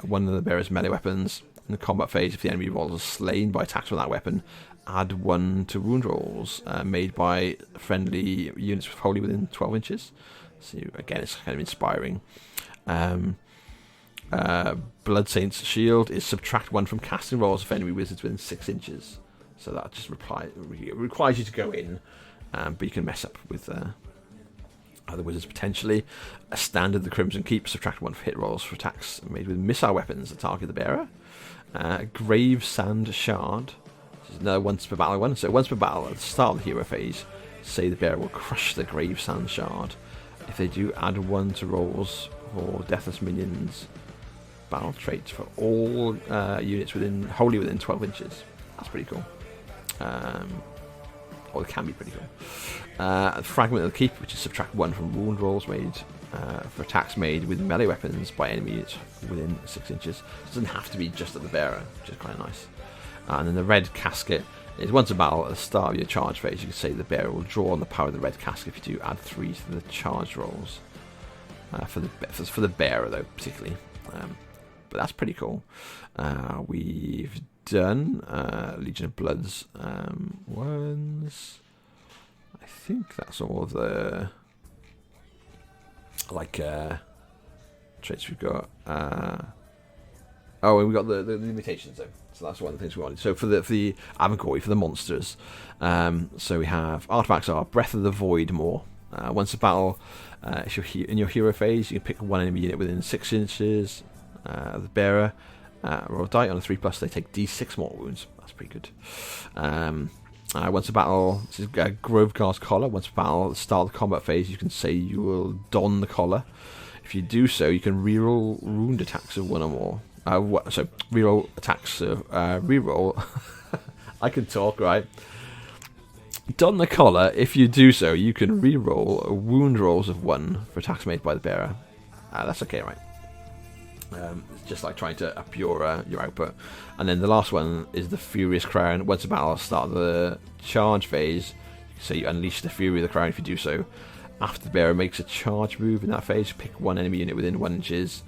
one of the bearer's melee weapons in the combat phase. If the enemy rolls are slain by attacks with that weapon, add 1 to wound rolls made by friendly units wholly within 12 inches. So again, it's kind of inspiring. Blood Saint's Shield is subtract 1 from casting rolls of enemy wizards within 6 inches. So that just requires you to go in, but you can mess up with other wizards potentially. A standard, the Crimson Keep, subtract 1 for hit rolls for attacks made with missile weapons that target the bearer. Grave Sand Shard, this is another once per battle one. So once per battle at the start of the hero phase, say the bearer will crush the Grave Sand Shard. If they do, add 1 to rolls for Deathless Minions battle traits for all units wholly within 12 inches. That's pretty cool. Or it can be pretty cool. Fragment of the Keep, which is subtract 1 from wound rolls made for attacks made with melee weapons by enemy units within 6 inches. It doesn't have to be just at the bearer, which is kind of nice. And then the Red Casket is once a battle at the start of your charge phase. You can say the bearer will draw on the power of the Red Casket. If you do, add 3 to the charge rolls for the bearer, though, particularly. But that's pretty cool. We've done Legion of Bloods ones. I think that's all of the traits we've got. And we got the limitations though. So that's one of the things we wanted. So for the Avangori, for the monsters, so we have artifacts are Breath of the Void more. Once a battle, if you're in your hero phase, you can pick 1 enemy unit within 6 inches of the bearer. Roll a die on a 3+, they take D6 mortal wounds. That's pretty good. Once a battle, this is Grovegar's Collar. Once a battle, at the start of the combat phase, you can say you will don the collar. If you do so, you can reroll wound attacks of 1 or more. So reroll attacks of reroll. I can talk, right? Don the collar. If you do so, you can reroll wound rolls of 1 for attacks made by the bearer. That's okay, right? It's just like trying to up your output. And then the last one is the Furious Crown. Once a battle, start the charge phase, so you unleash the Fury of the Crown. If you do so, after the bearer makes a charge move in that phase, pick 1 enemy unit within 1 inches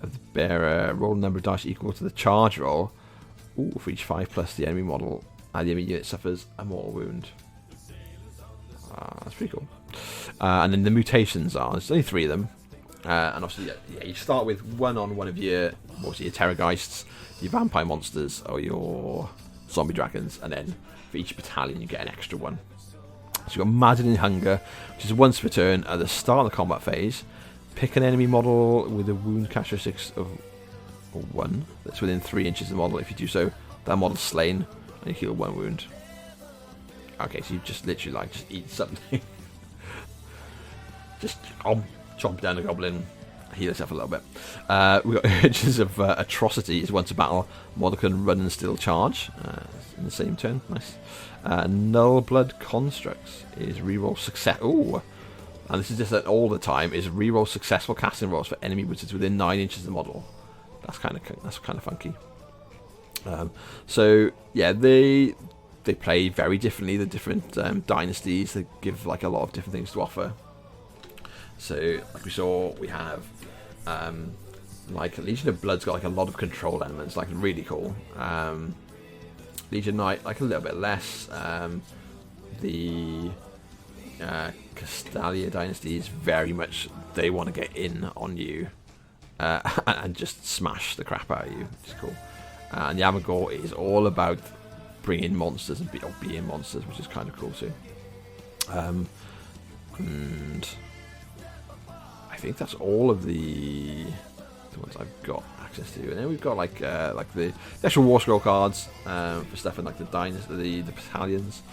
of the bearer. Roll a number of dice equal to the charge roll. Ooh, for each 5+ the enemy model, the enemy unit suffers a mortal wound. That's pretty cool. And then the mutations are, there's only 3 of them. And obviously, you start with 1 on one of your Terrorgeists, your Vampire Monsters, or your Zombie Dragons, and then for each battalion you get an extra 1. So you've got Maddening Hunger, which is once per turn at the start of the combat phase. Pick an enemy model with a wound characteristics of 1 that's within 3 inches of the model. If you do so, that model's slain, and you heal 1 wound. Okay, so you just literally just eat something. Just chomp down a goblin, heal yourself a little bit. We've got Urges of Atrocity. Is once a battle, model can run and still charge in the same turn. Nice. Null Blood Constructs is reroll success. Ooh, and this is just all the time. Is reroll successful casting rolls for enemy wizards within 9 inches of the model. That's kind of funky. So yeah, they play very differently. The different dynasties, they give like a lot of different things to offer. So like we saw, we have like Legion of Blood's got like a lot of control elements, like really cool. Legion Knight like a little bit less. The Castalia dynasty is very much, they want to get in on you and just smash the crap out of you, which is cool. And the Amagor is all about bringing monsters and being monsters, which is kind of cool too. And I think that's all of the ones I've got access to. And then we've got like the actual War Scroll cards for stuff in like the dynasty, the battalions.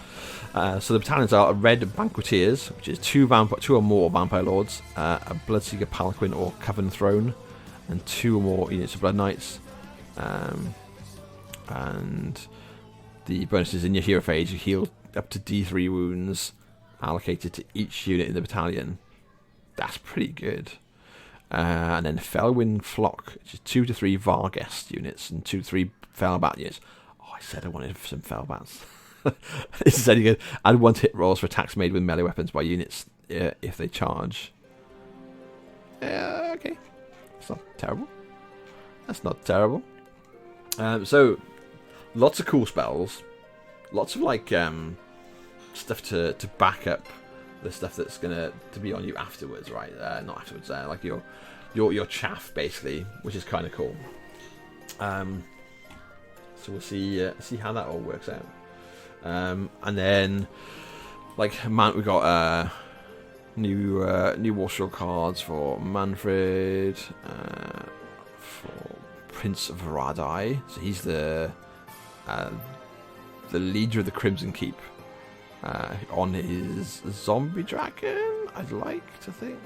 So the battalions are Red Banqueteers, which is 2 or more Vampire Lords, a Bloodseeker Palanquin or Coven Throne, and 2 or more units of Blood Knights. And the bonuses in your hero phase, you heal up to D3 wounds allocated to each unit in the battalion. That's pretty good. And then Felwind Flock, which is 2 to 3 Varghest units and 2 to 3 Felbat units. Oh, I said I wanted some Felbats. This is only good. Add 1 to hit rolls for attacks made with melee weapons by units if they charge. Okay. That's not terrible. That's not terrible. So, lots of cool spells. Lots of like stuff to back up the stuff that's gonna to be on you afterwards, right? Not afterwards. Like your chaff, basically, which is kind of cool. So we'll see how that all works out. And then, like, we've got new War Scroll cards for Manfred, for Prince of Radai. So he's the leader of the Crimson Keep. On his zombie dragon, I'd like to think.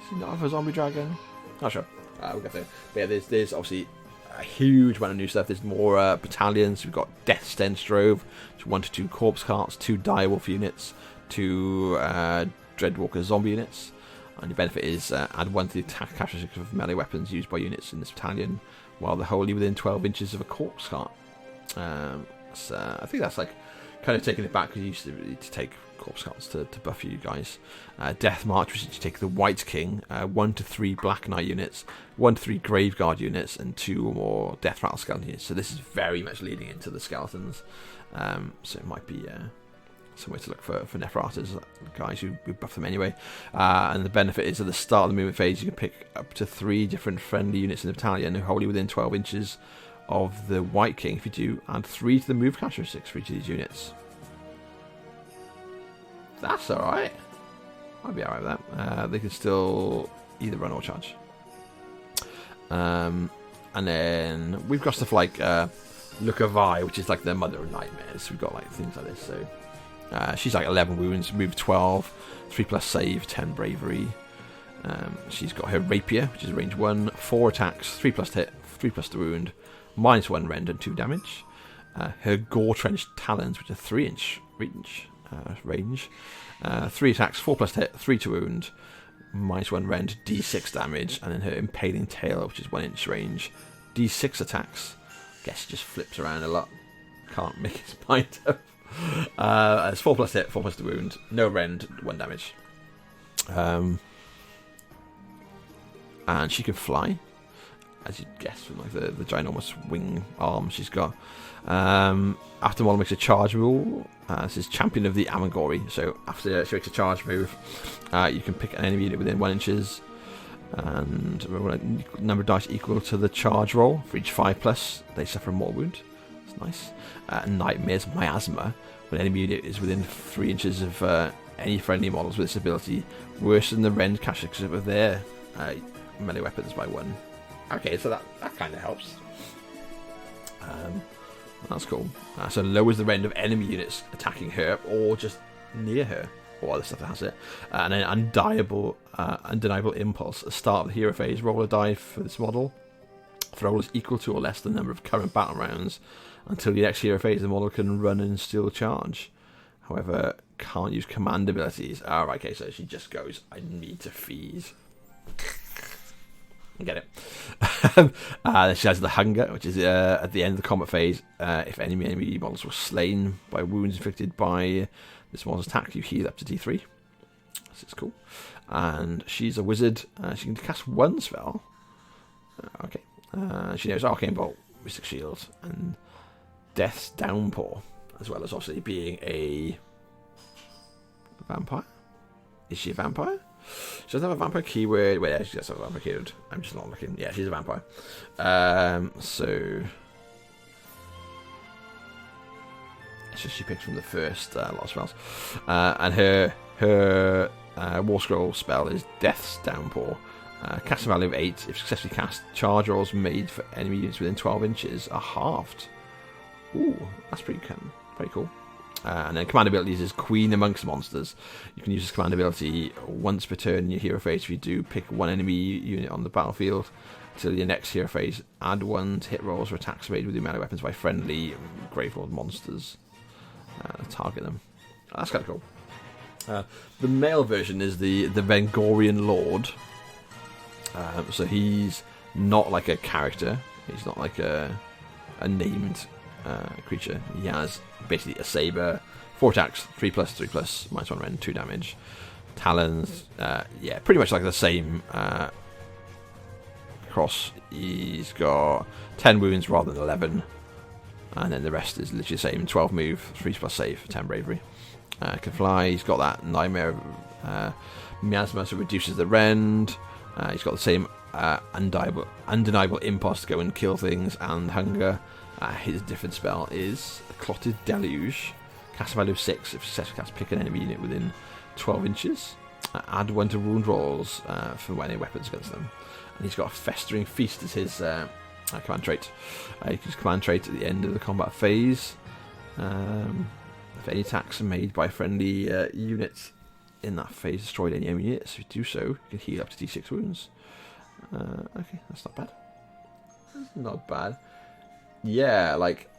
Does he not have a zombie dragon? Not sure. We'll get there. But yeah, there's obviously a huge amount of new stuff. There's more battalions. We've got Death's Den Strove, 1 to 2 Corpse Carts, 2 Direwolf units, 2 Dreadwalker zombie units. And the benefit is add 1 to the attack characteristics of melee weapons used by units in this battalion, while they're wholly within 12 inches of a Corpse Cart. So I think that's like kind of taking it back, because you used to take Corpse Carts to buff you guys. Death March, which is to take the White King, 1 to 3 Black Knight units, 1 to 3 Graveguard units, and 2 or more Death Rattle Skeleton units. So this is very much leading into the skeletons. So it might be somewhere to look for Nephratas, guys who buff them anyway. And the benefit is at the start of the movement phase, you can pick up to 3 different friendly units in the battalion who are wholly within 12 inches of the White King. If you do, add 3 to the move characteristics for each of these units. That's alright. I'd be alright with that. They can still either run or charge. And then we've got stuff like Look of Eye, which is like the Mother of Nightmares. We've got like things like this. So she's like 11 wounds, move 12, 3+ save, 10 bravery. She's got her Rapier, which is range 1, 4 attacks, 3+ hit, 3+ the wound, -1 rend and 2 damage. Her Gore Trenched Talons, which are 3-inch range, 3 attacks, 4+ hit, 3 to wound, -1 rend, d6 damage. And then her Impaling Tail, which is 1-inch range, d6 attacks. Guess she just flips around a lot. Can't make his mind up. It's 4+ hit, 4+ the wound, no rend, 1 damage. And she can fly, as you'd guess, from like the ginormous wing arms she's got. After model makes a charge move, this is Champion of the Amagori. So after she makes a charge move, you can pick an enemy unit within 1 inches, and roll a number of dice equal to the charge roll. For each 5+, they suffer a mortal wound. That's nice. Nightmares Miasma. When an enemy unit is within 3 inches of any friendly models with this ability, worsen the rend characteristics of their melee weapons by 1. Okay, so that kind of helps. That's cool. So lowers the rend of enemy units attacking her or just near her. or other stuff that has it. And then undeniable impulse. At the start of the hero phase, roll a die for this model. If the roll is equal to or less than the number of current battle rounds, until the next hero phase, the model can run and still charge. However, can't use command abilities. Right, okay, so she just goes, I need to feed. Get it. Then she has the hunger, which is at the end of the combat phase. If enemy models were slain by wounds inflicted by this model's attack, you heal up to D3. This is cool. And she's a wizard. She can cast one spell. Okay. She knows Arcane Bolt, Mystic Shield, and Death's Downpour, as well as obviously being a vampire. Is she a vampire? She doesn't have a vampire keyword. Wait, she does have a vampire keyword. I'm just not looking. Yeah, she's a vampire. So it's just she picks from the first lot of spells. And her War Scroll spell is Death's Downpour. Cast value of 8. If successfully cast, charge rolls made for enemy units within 12 inches are halved. Ooh, that's pretty cool. And then command abilities is Queen amongst monsters. You can use this command ability once per turn in your hero phase. If you do, pick one enemy unit on the battlefield until your next hero phase. Add 1 to hit rolls or attacks made with the melee weapons by friendly Gravelord monsters. Target them. That's kind of cool. The male version is the Vengorian Lord. So he's not like a character. He's not like a named creature. He has basically a saber, 4 attacks, 3+, 3+, -1 rend, 2 damage. Talons, yeah, pretty much like the same cross. He's got 10 wounds rather than 11. And then the rest is literally the same. 12 move, 3+ save, 10 bravery. Can fly. He's got that nightmare miasma, so reduces the rend. He's got the same undeniable impulse to go and kill things and hunger. His different spell is a Clotted Deluge. Cast value of 6. If successfully cast, pick an enemy unit within 12 inches. Add 1 to wound rolls for any weapons against them. And he's got a Festering Feast as his command trait. You can use command trait at the end of the combat phase. If any attacks are made by friendly units in that phase, destroyed any enemy units. If you do so, you can heal up to D6 wounds. Okay, that's not bad. That's not bad. Yeah, like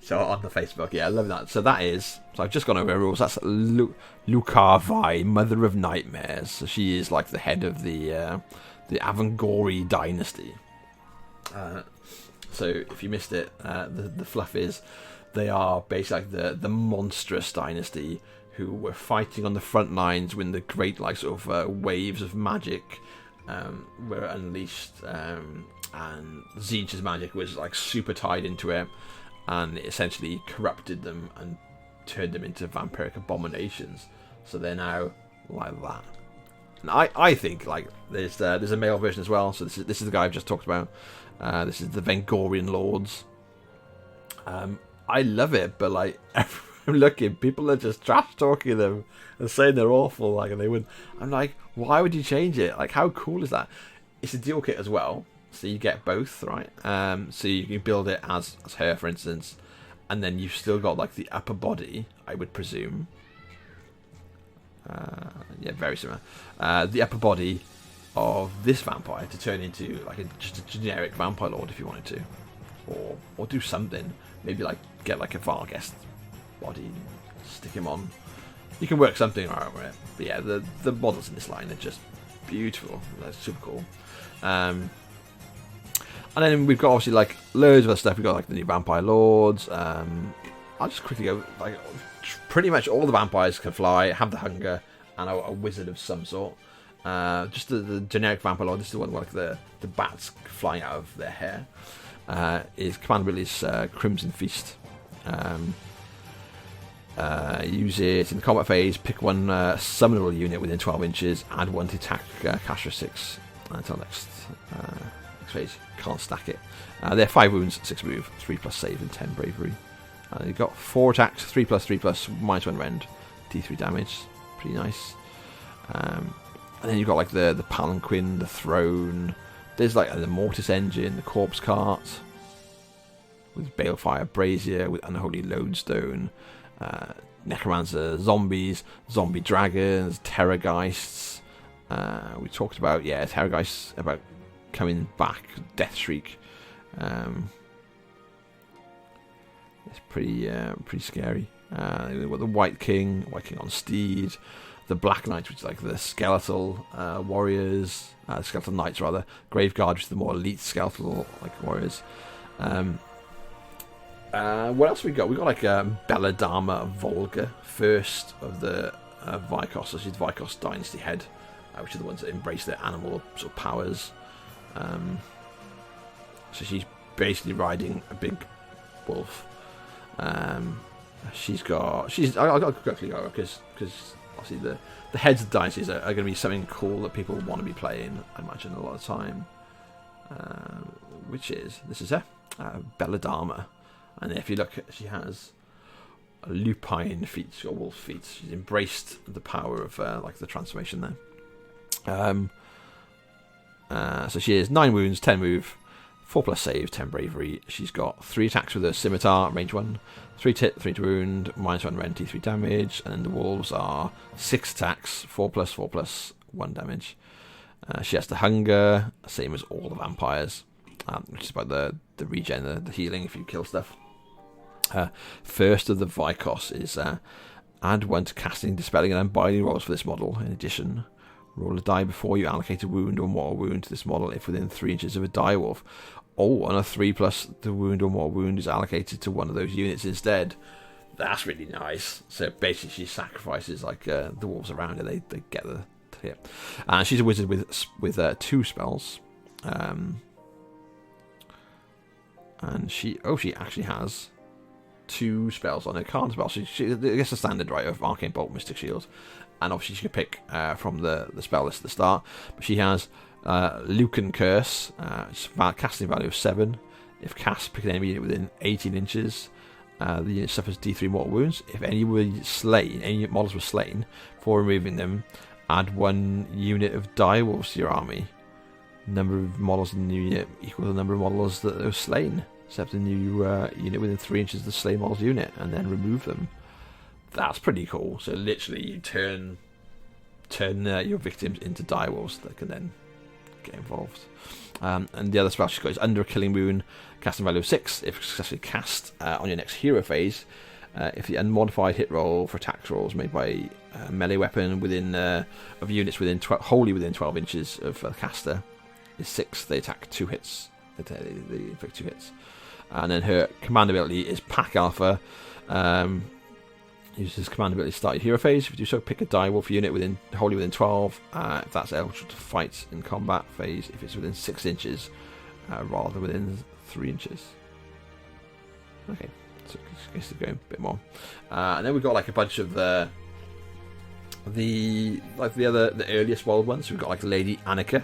so on the Facebook, yeah, I love that. So I've just gone over her rules. That's Lucarvi, Mother of Nightmares. So she is like the head of the Avangori dynasty. So if you missed it, the fluff is they are basically like the monstrous dynasty who were fighting on the front lines when the great like sort of waves of magic were unleashed, and Siege's magic was like super tied into it, and it essentially corrupted them and turned them into vampiric abominations. So they're now like that. And I think like there's a male version as well. So this is the guy I've just talked about. This is the Vengorian Lords. I love it, but like I'm looking, people are just trash talking them and saying they're awful. Like, and they would. I'm like, why would you change it? Like, how cool is that? It's a dual kit as well, so you get both, right? So you can build it as her, for instance, and then you've still got like the upper body, I would presume. Yeah, very similar. The upper body of this vampire to turn into like just a generic vampire lord if you wanted to, or do something. Maybe like get like a Varghest body, stick him on. You can work something out with it. But yeah, the models in this line are just beautiful. That's super cool. And then we've got obviously like loads of other stuff. We've got like the new Vampire Lords. I'll just quickly go like pretty much all the vampires can fly, have the hunger, and a wizard of some sort. Just the generic Vampire Lord. This is the one where like the bats flying out of their hair. His command ability is Crimson Feast. Use it in the combat phase. Pick one summonable unit within 12 inches. Add 1 to attack caster 6 until next phase. Can't stack it. They're 5 wounds, 6 move, 3+ save, and 10 bravery. You've got 4 attacks, 3+, 3+, -1 rend, D3 damage. Pretty nice. And then you've got like the palanquin, the throne. There's like the mortis engine, the corpse cart with balefire brazier, with unholy lodestone. necromancer zombies, zombie dragons, terrorgeists. We talked about terrorgeists about coming back, death shriek. It's pretty scary. We've got the White King on steed, the Black Knight, which is like the skeletal warriors, skeletal knights rather, Graveguard, which is the more elite skeletal like warriors. What else we got? We got like Belladama Volga, first of the Vikos. So she's the Vikos dynasty head, which are the ones that embrace their animal sort of powers. So she's basically riding a big wolf. I'll quickly go because obviously the heads of dynasties are going to be something cool that people want to be playing, I imagine, a lot of time. This is Belladama, and if you look, she has a lupine feet, she's got wolf feet. She's embraced the power of like the transformation there. So she is 9 wounds, 10 move, 4+ save, 10 bravery. She's got 3 attacks with her scimitar, range 1, 3 to hit, 3 to wound, -1 rend, T3 damage, and then the wolves are 6 attacks, 4+, 1 damage. She has the hunger, same as all the vampires, which is about the regen, the healing if you kill stuff. First of the Vikos is add 1 to casting, dispelling, and unbinding rolls for this model. In addition, roll a die before you allocate a wound or mortal wound to this model if within 3 inches of a direwolf. Oh, and a 3+ the wound or mortal wound is allocated to one of those units instead. That's really nice. So basically she sacrifices like the wolves around her, they get the hit. And she's a wizard with 2 spells. And she actually has 2 spells on her card spell. She I guess the standard, right, of Arcane Bolt, Mystic Shield. And obviously she can pick from the spell list at the start. But she has Lucan Curse, casting value of 7. If cast, pick an enemy unit within 18 inches. The unit suffers D3 mortal wounds. If any models were slain, for removing them, add 1 unit of direwolves to your army. Number of models in the new unit equal the number of models that are slain. Except a new unit within 3 inches of the slain model's unit, and then remove them. That's pretty cool. So literally, you turn your victims into direwolves that can then get involved. And the other spell she's got is Under a Killing Wound, casting value of 6. If successfully cast on your next hero phase, if the unmodified hit roll for attack rolls made by a melee weapon of units wholly within 12 inches of the caster is 6, they attack 2 hits. They inflict 2 hits. And then her command ability is Pack Alpha. Uses command ability to start your hero phase. If you do so, pick a direwolf unit wholly within 12. If that's eligible to fight in combat phase, if it's within 6 inches, rather than within 3 inches. Okay, so I guess it's going a bit more. And then we've got like a bunch of the earliest wild ones. We've got like Lady Annika.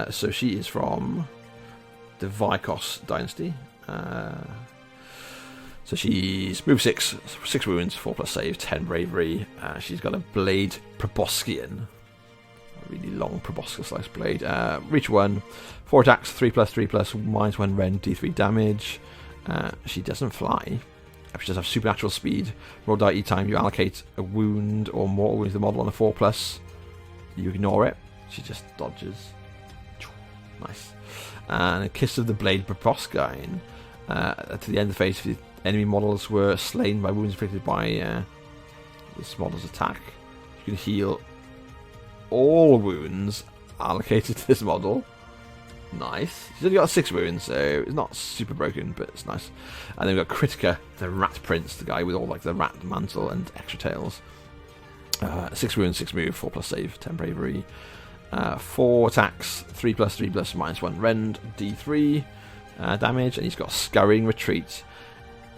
So she is from the Vikos dynasty. So she's move 6 wounds, 4+ save, 10 bravery. She's got a blade proboscian, a really long proboscis-sized blade. Reach 1, 4 attacks, 3+, -1 rend, D3 damage. She doesn't fly. She does have supernatural speed. Roll die each time you allocate a wound or mortal wound to the model on a 4+. You ignore it. She just dodges. Nice. And a Kiss of the Blade proboscian. To the end of the phase, if the enemy models were slain by wounds inflicted by this model's attack, you can heal all wounds allocated to this model. Nice. She's only got 6 wounds, so it's not super broken, but it's nice. And then we've got Kritika, the Rat Prince, the guy with all like the rat mantle and extra tails. 6 wounds, 6 move, 4+ save, 10 bravery. 4 attacks, 3+, -1 rend, D3 damage, and he's got Scurrying Retreat.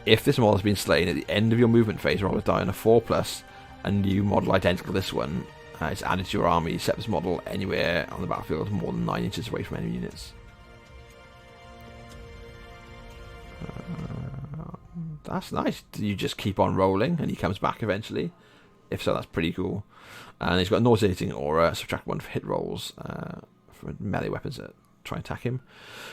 If this model has been slain at the end of your movement phase, roll a die on a 4+, a new model identical to this one is added to your army. Set this model anywhere on the battlefield more than 9 inches away from enemy units. That's nice. You just keep on rolling and he comes back eventually. If so, that's pretty cool. And he's got a nauseating aura, subtract 1 for hit rolls for melee weapons at try and attack him.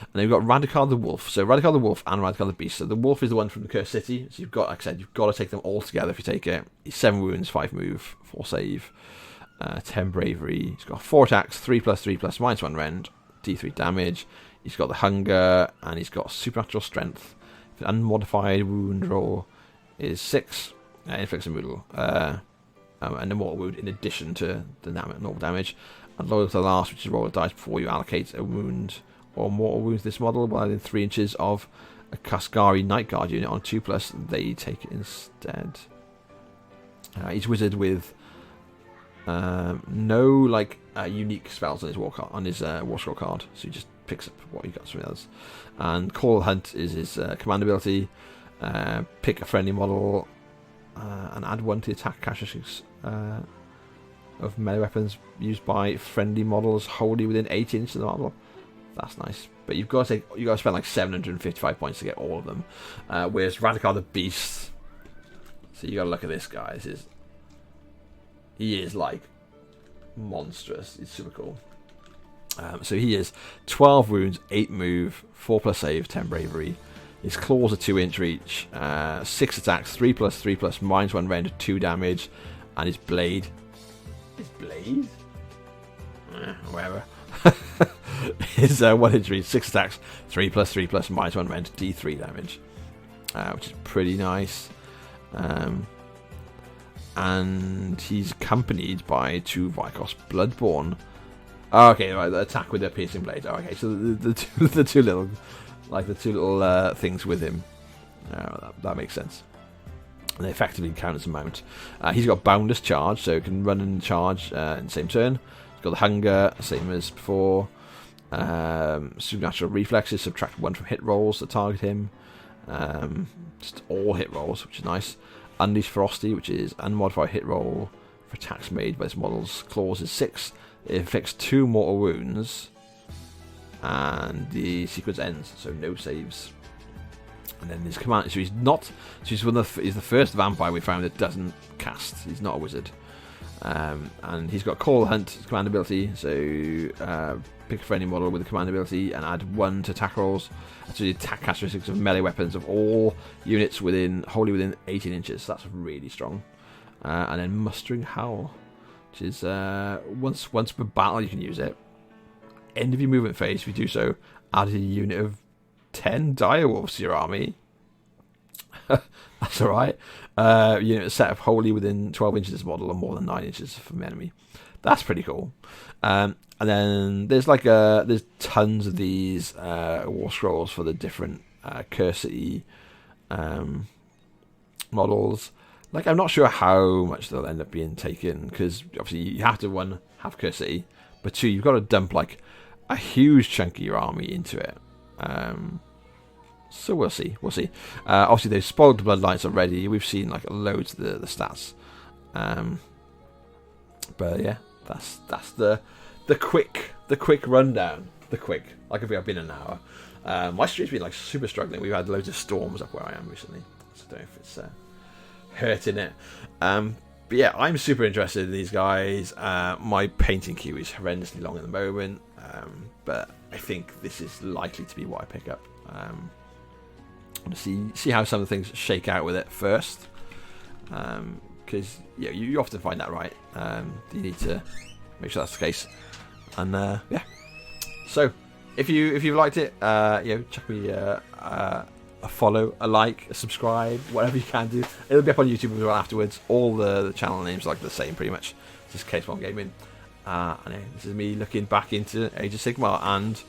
And then we've got Radikar the Wolf. So Radikar the Wolf and Radikar the Beast. So the Wolf is the one from the Cursed City. So you've got, like I said, you've got to take them all together if you take it. He's 7 wounds, 5 move, 4 save, 10 bravery. He's got 4 attacks, 3+3+, -1 rend, D3 damage. He's got the hunger, and he's got supernatural strength. Unmodified wound roll is 6. Inflicts a mortal, and a mortal wound in addition to the normal damage. And loyal to the last, which is roll a dice before you allocate a wound or mortal wound to this model, while within 3 inches of a Kaskari Night Guard unit on 2+, they take it instead. He's wizard with no unique spells on his war scroll card, so he just picks up what he got from the others. And Call Hunt is his command ability. Pick a friendly model and add 1 to the attack characteristics of melee weapons used by friendly models wholly within 18 inches of the model. That's nice, but you've got to spend like 755 points to get all of them. Whereas Radikar the Beast, so you got to look at this guy. He is like monstrous. He's super cool. So he is 12 wounds, 8 move, 4+ save, 10 bravery. His claws are 2-inch reach, 6 attacks, 3+3+, -1 rend, 2 damage, and his blade. Whatever. His 1-inch reach, 6 attacks, 3+3+, -1 rend, D3 damage, which is pretty nice. And he's accompanied by 2 Vikos Bloodborne. Oh, okay, right, the attack with the piercing blade. Oh, okay, so the two little things with him. That makes sense. And they effectively count as a mount. He's got boundless charge, so he can run and charge in the same turn. He's got the hunger, same as before. Supernatural reflexes, subtract 1 from hit rolls that target him. Just all hit rolls, which is nice. Unleash Ferocity, which is unmodified hit roll for attacks made by this model's claws, is 6. It inflicts 2 mortal wounds, and the sequence ends, so no saves. And then his command, so he's the first vampire we found that doesn't cast. He's not a wizard. And he's got Call Hunt, his command ability, so pick a friendly model with a command ability and add 1 to attack rolls. That's the attack characteristics of melee weapons of all units wholly within 18 inches. So that's really strong. And then Mustering Howl, which is once per battle you can use it. End of your movement phase, if you do so, add a unit of 10 direwolves to your army. That's alright. Unit set up wholly within 12 inches of this model or more than 9 inches from the enemy. That's pretty cool. And then there's there's tons of these war scrolls for the different Cursed models. Like, I'm not sure how much they'll end up being taken, because obviously you have to, 1, have Cursed, but 2, you've got to dump like a huge chunk of your army into it. So we'll see. Obviously they've spoiled the bloodlines already. We've seen like loads of the stats. But yeah, that's the quick rundown. Like if I've been an hour. My street's been like super struggling. We've had loads of storms up where I am recently, so I don't know if it's hurting it. But yeah, I'm super interested in these guys. My painting queue is horrendously long at the moment, but I think this is likely to be what I pick up. I want to see how some of the things shake out with it first, because yeah, you often find that, right? You need to make sure that's the case, and yeah. So if you liked it, chuck me a follow, a like, a subscribe, whatever you can do. It'll be up on YouTube as well afterwards. All the channel names are like the same pretty much. It's just Case Wargaming. Anyway, this is me looking back into Age of Sigmar and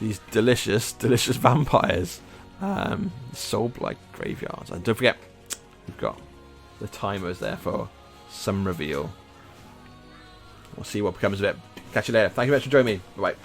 these delicious vampires. Soulblight Gravelords. And don't forget, we've got the timers there for some reveal. We'll see what becomes of it. Catch you later. Thank you very much for joining me. Bye-bye.